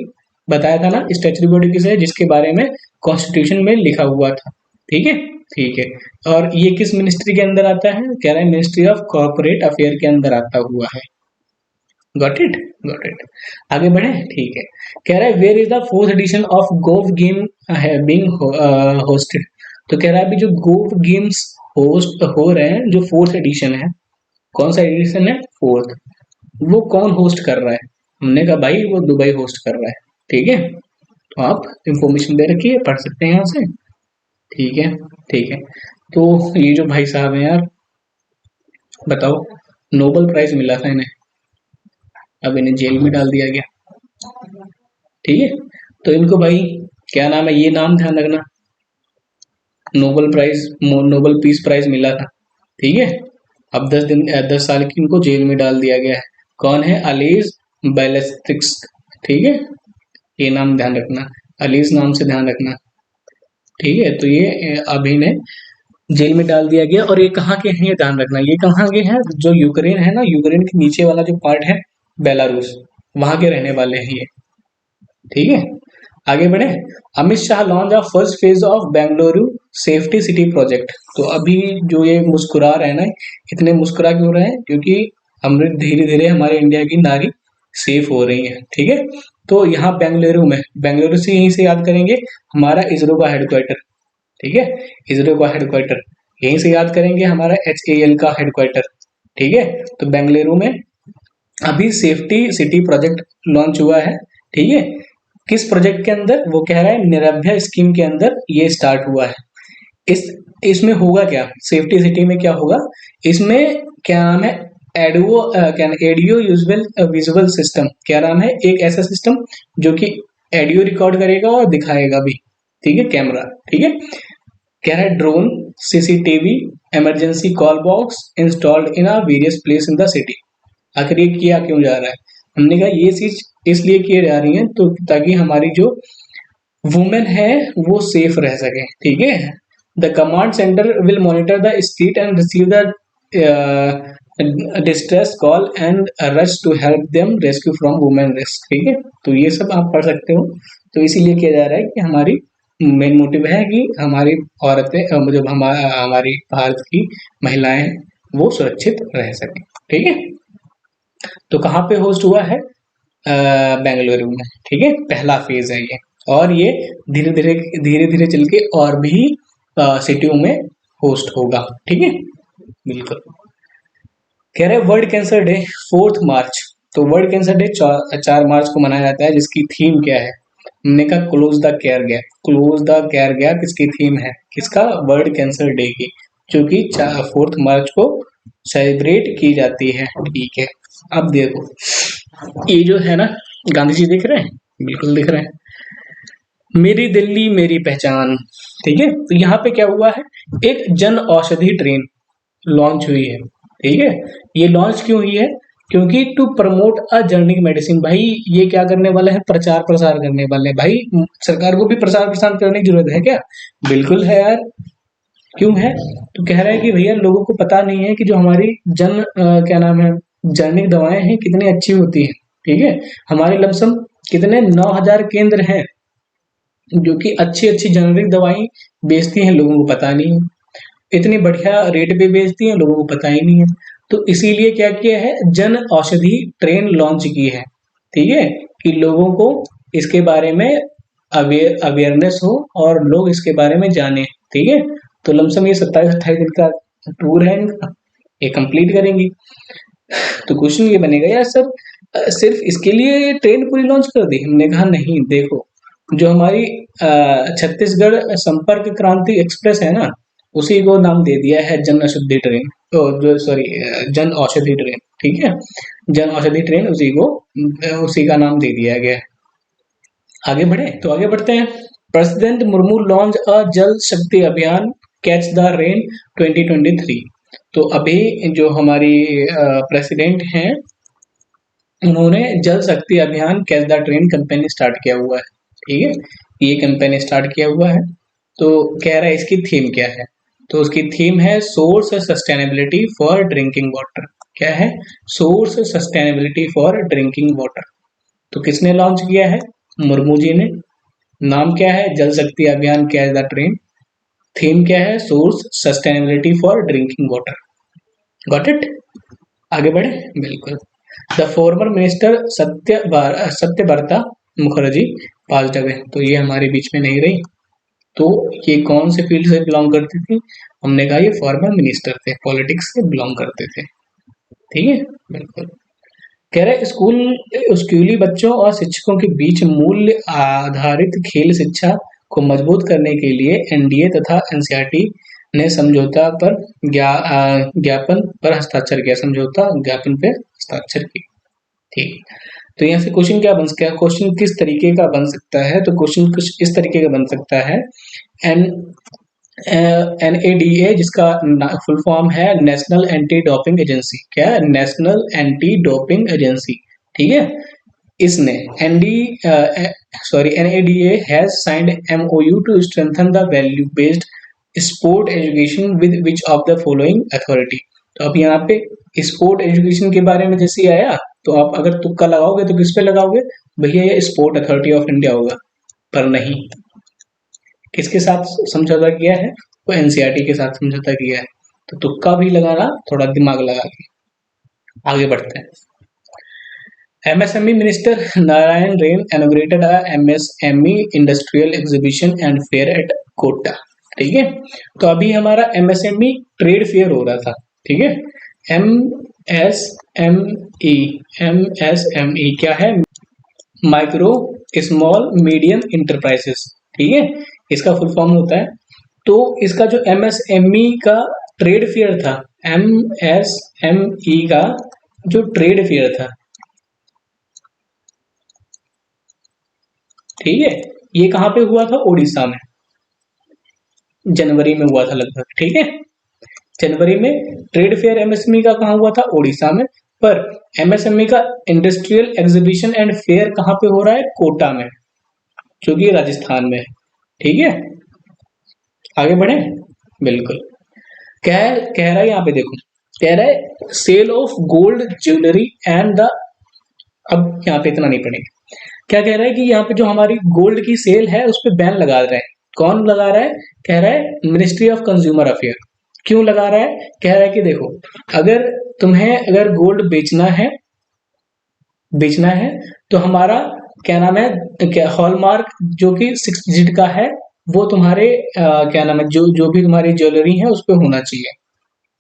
A: बताया था ना, स्टैचुटरी बॉडी किसे है? जिसके बारे में कॉन्स्टिट्यूशन में लिखा हुआ था। ठीक है, ठीक है। और ये किस मिनिस्ट्री के अंदर आता है? कह रहा है मिनिस्ट्री ऑफ कॉर्पोरेट अफेयर के अंदर आता हुआ है। Got it, got it. आगे बढ़े, ठीक है। कह रहा है where is the 4th edition of gov game being hosted. तो कह रहा है अभी जो गोव गेम्स होस्ट हो रहे हैं, जो 4th एडिशन है, कौन सा एडिशन है? 4th। वो कौन होस्ट कर रहा है? हमने कहा भाई वो दुबई होस्ट कर रहा है। ठीक है, तो आप इंफॉर्मेशन दे रखी है, पढ़ सकते हैं यहाँ से। ठीक है, ठीक है। तो ये जो भाई साहब हैं यार, बताओ, नोबेल प्राइज मिला था इन्हें, अब इन्हें जेल में डाल दिया गया। ठीक है, तो इनको भाई क्या नाम है, ये नाम ध्यान रखना, Nobel prize, Nobel peace prize मिला था। ठीक है, अब 10 साल की इनको जेल में डाल दिया गया है। कौन है? अलीज बैलेस्टिक्स। ठीक है, ये नाम ध्यान रखना, अलीज नाम से ध्यान रखना। ठीक है, तो ये अभी ने जेल में डाल दिया गया। और ये कहाँ के हैं ये ध्यान रखना, ये कहाँ के हैं? जो यूक्रेन है ना, यूक्रेन के नीचे वाला जो पार्ट है बेलारूस, वहां के रहने वाले हैं ये। ठीक है, आगे बढ़े। Amit Shah launch the first phase of Bengaluru safety city project. तो अभी जो ये मुस्कुरा रहे हैं ना, इतने मुस्कुरा क्यों रहे हैं? क्योंकि हम धीरे धीरे हमारे इंडिया की नारी सेफ हो रही है। ठीक है, तो यहाँ बेंगलुरु में, बेंगलुरु से यहीं से याद करेंगे हमारा इसरो का हेडक्वार्टर। ठीक है, इसरो का हेडक्वार्टर यहीं से याद करेंगे, हमारा HAL का हेडक्वार्टर। ठीक है, तो बेंगलुरु में अभी सेफ्टी सिटी प्रोजेक्ट लॉन्च हुआ है। ठीक है, किस प्रोजेक्ट के अंदर? वो कह रहा है निर्भया स्कीम के अंदर ये स्टार्ट हुआ है। इस इसमें होगा क्या? सेफ्टी सिटी में क्या होगा? इसमें क्या नाम है? एडो क्या एडियो यूजुअल विजुअल सिस्टम। क्या नाम है? एक ऐसा सिस्टम जो कि एडियो रिकॉर्ड करेगा और दिखाएगा भी। ठीक है, कैमरा। ठीक है, कह रहा है drone, CCTV, emergency call box installed in a various place in the city. आखिर ये किया क्यों जा रहा है? हमने कहा ये चीज इसलिए किए जा रही है तो ताकि हमारी जो वुमेन है वो सेफ रह सके। ठीक है, the command centre will monitor the street and receive the distress call and rush to help them rescue from women risk. ठीक है, तो ये सब आप पढ़ सकते हो। तो इसीलिए किया जा रहा है कि हमारी मेन मोटिव है कि हमारी औरतें, जब हमारी भारत की महिलाएं वो सुरक्षित रह सकें। ठीक है, तो कहाँ पे होस्ट हुआ है? बेंगलुरु में। ठीक है, पहला फेज है ये, और ये धीरे धीरे चल के और भी सिटियों में होस्ट होगा। ठीक है, बिल्कुल। कह रहे वर्ल्ड कैंसर डे 4 मार्च। तो वर्ल्ड कैंसर डे 4 मार्च को मनाया जाता है, जिसकी थीम क्या है? हमने कहा close the care gap. Close the care gap इसकी थीम है, किसका? वर्ल्ड कैंसर डे की, जो कि 4 मार्च को सेलिब्रेट की जाती है। ठीक है, अब देखो ये जो है ना, गांधी जी दिख रहे हैं? बिल्कुल दिख रहे हैं। मेरी दिल्ली मेरी पहचान। ठीक है, तो यहाँ पे क्या हुआ है? एक जन औषधि ट्रेन लॉन्च हुई है। ठीक है, ये लॉन्च क्यों हुई है? क्योंकि टू प्रमोट अ जर्निक मेडिसिन। भाई ये क्या करने वाले हैं? प्रचार प्रसार करने वाले हैं। भाई सरकार को भी प्रसार प्रसार करने की जरूरत है क्या? बिल्कुल है यार, क्यों है? तो कह रहा है कि भैया लोगों को पता नहीं है कि जो हमारी क्या नाम है, जर्निक दवाएं हैं कितनी अच्छी होती है। ठीक है, हमारे लमसम कितने 9,000 केंद्र हैं जो कि अच्छी अच्छी जेनरिक दवाई बेचती हैं, लोगों को पता नहीं है। इतनी बढ़िया रेट पे बेचती हैं, लोगों को पता ही नहीं है। तो इसीलिए क्या किया है, जन औषधि ट्रेन लॉन्च की है, ठीक है, कि लोगों को इसके बारे में अवेयरनेस हो और लोग इसके बारे में जाने, ठीक है। तो लमसम ये 27-28 दिन का टूर है इनका, ये कंप्लीट करेंगी। तो क्वेश्चन ये बनेगा, यार सर सिर्फ इसके लिए ये ट्रेन पूरी लॉन्च कर दी? हमने कहा नहीं, देखो जो हमारी छत्तीसगढ़ संपर्क क्रांति एक्सप्रेस है ना, उसी को नाम दे दिया है जन औषधि ट्रेन, तो जो सॉरी जन औषधि ट्रेन, ठीक है, जन औषधि ट्रेन उसी का नाम दे दिया गया है। आगे बढ़े, तो आगे बढ़ते हैं। प्रेसिडेंट मुर्मू लॉन्च अ जल शक्ति अभियान कैच द रेन 2023। तो अभी जो हमारी प्रेसिडेंट हैं, उन्होंने जल शक्ति अभियान catch the train campaign start किया हुआ है, ठीक है, ये कैंपेन स्टार्ट किया हुआ है। तो कह रहा है इसकी थीम क्या है, तो उसकी थीम है source sustainability for drinking water. क्या है? Source sustainability for drinking water. तो किसने लॉन्च किया है? मुर्मू जी ने। नाम क्या है? जल शक्ति अभियान कैच द ट्रेन। थीम क्या है? Source sustainability for drinking water. Got it? आगे बढ़े, बिल्कुल। The former minister सत्यव्रता Mukherjee passed away. तो ये हमारे बीच में नहीं रही। तो ये कौन से फील्ड से बिलोंग करती थी? हमने कहा ये फॉर्मर मिनिस्टर थे, पॉलिटिक्स से बिलोंग करते थे, ठीक है, बिल्कुल। कह रहे स्कूली बच्चों और शिक्षकों के बीच मूल्य आधारित खेल शिक्षा को मजबूत करने के लिए एनडीए तथा एनसीईआरटी ने समझौता पर ज्ञापन पर हस्ताक्षर किया। समझौता ज्ञापन पे हस्ताक्षर किए, ठीक। तो यहाँ से क्वेश्चन क्या बन सकता है? क्वेश्चन किस तरीके का बन सकता है? तो क्वेश्चन कुछ इस तरीके का बन सकता है। एन NADA, जिसका फुल फॉर्म है नेशनल एंटी डोपिंग एजेंसी। क्या है? नेशनल एंटी डोपिंग एजेंसी, ठीक है। इसने NADA has signed MOU to strengthen the value based sport education with which of the following authority. तो अब यहाँ पे स्पोर्ट एजुकेशन के बारे में जैसे आया, तो आप अगर तुक्का लगाओगे तो किस पे लगाओगे? भैया ये स्पोर्ट अथॉरिटी ऑफ इंडिया होगा, पर नहीं। किसके साथ समझौता किया है? वो एनसीईआरटी के साथ समझौता किया है। तो तुक्का भी लगाना, थोड़ा दिमाग लगा के। आगे बढ़ते हैं। MSME minister Narayan Rane inaugurated a MSME industrial exhibition and fair at Kota, ठीक है। तो अभी हमारा MSME ट्रेड फेयर हो रहा था, ठीक है। MSME क्या है? माइक्रो स्मॉल मीडियम इंटरप्राइजेस, ठीक है, इसका फुल फॉर्म होता है। तो इसका जो MSME का ट्रेड फेयर था, MSME का जो ट्रेड फेयर था, ठीक है, ये कहाँ पे हुआ था? उड़ीसा में, जनवरी में हुआ था लगभग, ठीक है। जनवरी में ट्रेड फेयर MSME का कहाँ हुआ था? उड़ीसा में। पर MSME का इंडस्ट्रियल एग्जीबिशन एंड फेयर कहाँ पे हो रहा है? कोटा में, जो कि राजस्थान में है, ठीक है। आगे बढ़े, बिल्कुल। कह रहा है यहाँ पे देखो, कह रहा है sale of gold jewellery and the, अब यहाँ पे इतना नहीं पड़ेगा। क्या कह रहा है कि यहाँ पे जो हमारी गोल्ड की सेल है उस पर बैन लगा रहा है। कौन लगा रहा है? कह रहा है मिनिस्ट्री ऑफ कंज्यूमर अफेयर। क्यों लगा रहा है? कह रहा है कि देखो, अगर तुम्हें अगर गोल्ड बेचना है तो हमारा क्या नाम है, क्या हॉलमार्क जो कि 6 डिजिट का है, वो तुम्हारे क्या नाम है, जो भी तुम्हारी ज्वेलरी है उस पर होना चाहिए,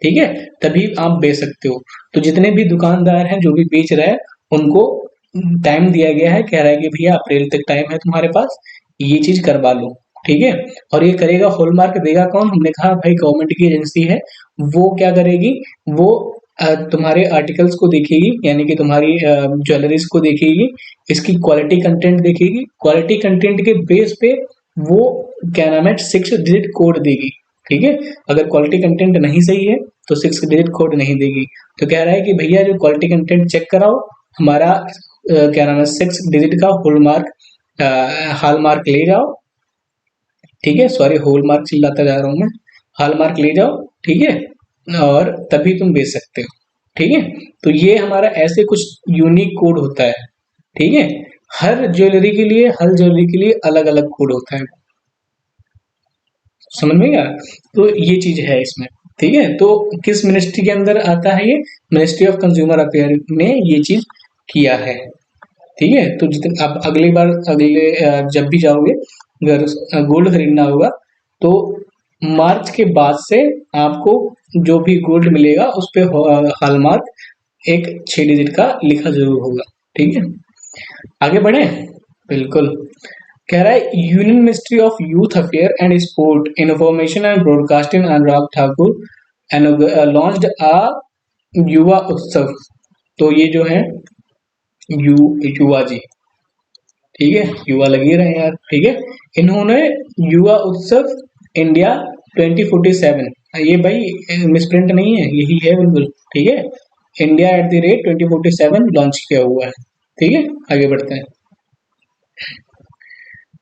A: ठीक है, तभी आप बेच सकते हो। तो जितने भी दुकानदार हैं जो भी बेच रहे हैं, उनको टाइम दिया गया है। कह रहा है कि भैया अप्रैल तक टाइम है तुम्हारे पास, ये चीज करवा लो, ठीक है। और ये करेगा, हॉलमार्क देगा कौन? हमने कहा भाई गवर्नमेंट की एजेंसी है। वो क्या करेगी? वो तुम्हारे आर्टिकल्स को देखेगी, यानी कि तुम्हारी ज्वेलरीज को देखेगी, इसकी क्वालिटी कंटेंट देखेगी, क्वालिटी कंटेंट के बेस पे वो क्या नाम है 6 डिजिट कोड देगी, ठीक है। अगर क्वालिटी कंटेंट नहीं सही है तो 6 डिजिट कोड नहीं देगी। तो कह रहा है कि भैया जो क्वालिटी कंटेंट चेक कराओ, हमारा क्या नाम है 6 डिजिट का हॉलमार्क ले जाओ, ठीक है, सॉरी हॉलमार्क चिल्लाता जा रहा हूं मैं, हॉलमार्क ले जाओ, ठीक है, और तभी तुम बेच सकते हो, ठीक है। तो ये हमारा ऐसे कुछ यूनिक कोड होता है, ठीक है। हर ज्वेलरी के लिए अलग अलग कोड होता है, समझ में गया? तो ये चीज है इसमें, ठीक है, तो किस मिनिस्ट्री के अंदर आता है ये? मिनिस्ट्री ऑफ कंज्यूमर अफेयर ने ये चीज किया है। ठीक है, तो जितने आप अगली बार जब भी जाओगे अगर गोल्ड खरीदना होगा तो मार्च के बाद से आपको जो भी गोल्ड मिलेगा उस पे हॉलमार्क एक 6 डिजिट का लिखा जरूर होगा। ठीक है, आगे बढ़े। बिल्कुल, कह रहा है union ministry of youth affair and sport information and broadcasting Anurag Thakur and launched a युवा उत्सव। तो ये जो है युवा जी, ठीक है, युवा लगी रहे यार। ठीक है, इन्होंने युवा उत्सव इंडिया 2047, ये भाई मिसप्रिंट नहीं है, यही है बिल्कुल। ठीक है, इंडिया @2047 लॉन्च किया हुआ है। ठीक है, आगे बढ़ते हैं।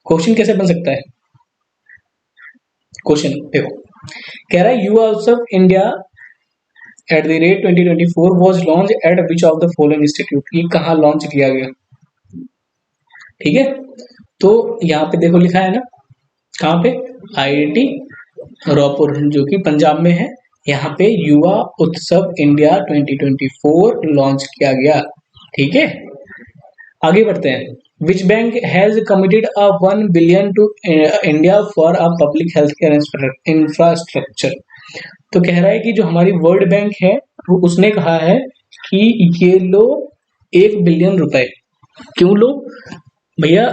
A: क्वेश्चन कैसे बन सकता है? क्वेश्चन देखो, कह रहा है युवा उत्सव India @2024 was launch eight which of the following institute. ये कहाँ लॉन्च किया गया? ठीक है, तो यहाँ पे देखो लिखा है ना, कहाँ पे? IIT रोहपुर, जो कि पंजाब में है। यहाँ पे युवा उत्सव इंडिया 2024 लॉन्च किया गया। ठीक है, आगे बढ़ते हैं। Which bank has committed a 1 billion to India for a public health care infrastructure. तो कह रहा है कि जो हमारी वर्ल्ड बैंक है वो उसने कहा है कि ये लो 1 बिलियन रुपए। क्यों लो भैया?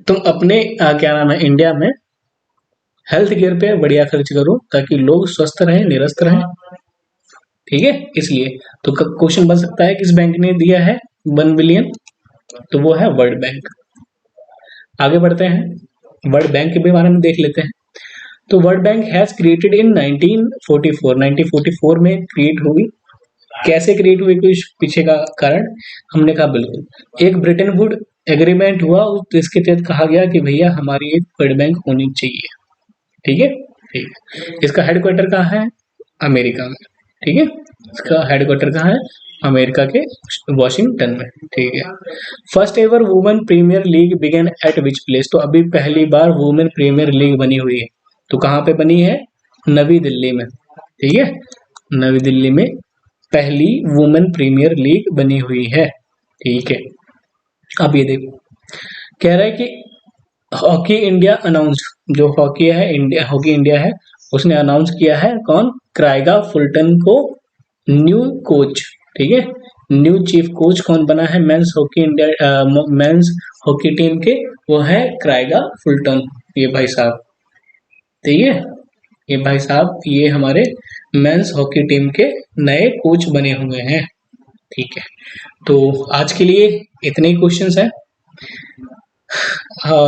A: तुम अपने क्या नाम है, इंडिया में हेल्थ केयर पे बढ़िया खर्च करो ताकि लोग स्वस्थ रहें, निरस्त रहें। ठीक है, इसलिए तो क्वेश्चन बन सकता है किस बैंक ने दिया है 1 बिलियन? तो वो है वर्ल्ड बैंक। आगे बढ़ते हैं, वर्ल्ड बैंक के भी बारे में देख लेते हैं। तो world bank has created in 1944 में क्रिएट हुई। कैसे क्रिएट हुई, कुछ पीछे का कारण हमने कहा। बिल्कुल, एक ब्रिटेन वुड एग्रीमेंट हुआ, जिसके तहत कहा गया कि भैया हमारी एक वर्ल्ड बैंक होनी चाहिए। ठीक है, ठीक है। इसका हेडक्वार्टर कहाँ है? अमेरिका में। ठीक है, इसका हेडक्वार्टर कहाँ है? अमेरिका के वॉशिंगटन में। ठीक है, first ever women premier league began at which place. तो अभी पहली बार वुमेन प्रीमियर लीग बनी हुई है, तो कहाँ पे बनी है? नवी दिल्ली में। ठीक है, नवी दिल्ली में पहली वुमेन प्रीमियर लीग बनी हुई है। ठीक है, अब ये देखो, कह रहा है कि हॉकी इंडिया अनाउंस, जो हॉकी इंडिया है उसने अनाउंस किया है, कौन? क्राइगा फुलटन को न्यू कोच। ठीक है, न्यू चीफ कोच कौन बना है मेंस हॉकी टीम के? वो है क्राइगा फुलटन, ये भाई साहब। ठीक है, ये भाई साहब ये हमारे मेंस हॉकी टीम के नए कोच बने हुए हैं। ठीक है, तो आज के लिए इतने ही क्वेश्चंस हैं।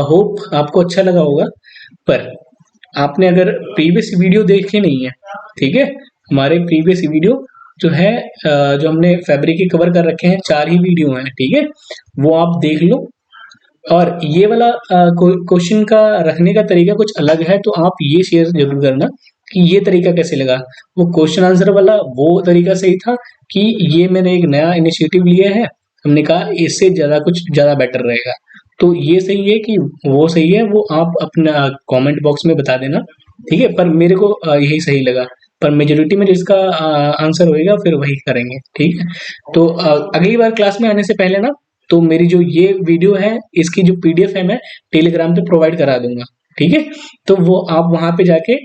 A: होप आपको अच्छा लगा होगा, पर आपने अगर प्रीवियस वीडियो देखे नहीं है, ठीक है, हमारे प्रीवियस वीडियो जो है जो हमने फैब्रिक के कवर कर रखे हैं, 4 ही वीडियो हैं। ठीक है, वो आप देख लो। और ये वाला क्वेश्चन का रखने का तरीका कुछ अलग है, तो आप ये शेयर जरूर करना कि ये तरीका कैसे लगा। वो क्वेश्चन आंसर वाला वो तरीका सही था कि ये मैंने एक नया इनिशिएटिव लिया है, हमने कहा इससे ज्यादा बेटर रहेगा। तो ये सही है कि वो सही है, वो आप अपना कमेंट बॉक्स में बता देना। ठीक है, पर मेरे को यही सही लगा, पर मेजोरिटी में जिसका आंसर होएगा फिर वही करेंगे। ठीक है, तो अगली बार क्लास में आने से पहले ना, तो मेरी जो ये वीडियो है इसकी जो PDF है मैं टेलीग्राम पे प्रोवाइड करा दूंगा। ठीक है, तो वो आप वहां पे जाके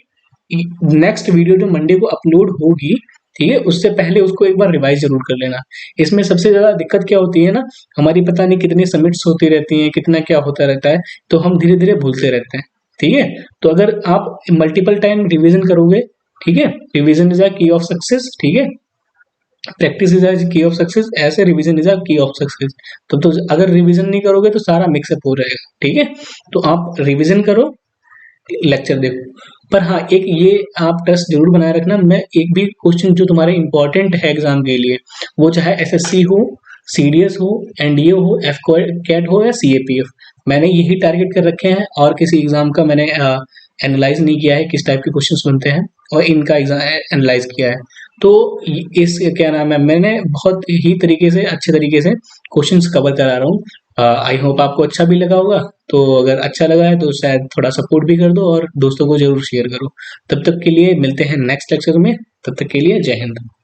A: नेक्स्ट वीडियो जो मंडे को अपलोड होगी, ठीक है, उससे पहले उसको एक बार रिवाइज जरूर कर लेना। इसमें सबसे ज्यादा दिक्कत क्या होती है ना, हमारी पता नहीं कितनी सबमिट्स होती रहती हैं, कितना क्या होता रहता है, तो हम धीरे धीरे भूलते रहते हैं। ठीक है, तो अगर आप मल्टीपल टाइम रिविजन करोगे, ठीक है, रिविजन इज अ की ऑफ सक्सेस। ठीक है, प्रैक्टिस इज अ की ऑफ सक्सेस, ऐसे रिवीजन इज अ की ऑफ सक्सेस। तो अगर रिवीजन नहीं करोगे तो सारा मिक्सअप हो जाएगा। ठीक है, तो आप रिवीजन करो, लेक्चर देखो। पर हाँ, एक ये आप टेस्ट जरूर बनाए रखना, मैं एक भी क्वेश्चन जो तुम्हारे इंपॉर्टेंट है एग्जाम के लिए, वो चाहे SSC हो, CDS हो, NDA हो, FCAT हो या CAPF, मैंने यही टारगेट कर रखे हैं। और किसी एग्जाम का मैंने एनालाइज नहीं किया है किस टाइप के क्वेश्चंस बनते हैं, और इनका एग्जाम एनालाइज किया है। तो इस क्या नाम है, मैंने बहुत ही तरीके से अच्छे तरीके से क्वेश्चंस कवर करा रहा हूँ। आई होप आपको अच्छा भी लगा होगा। तो अगर अच्छा लगा है तो शायद थोड़ा सपोर्ट भी कर दो और दोस्तों को जरूर शेयर करो। तब तक के लिए मिलते हैं नेक्स्ट लेक्चर में। तब तक के लिए जय हिंद।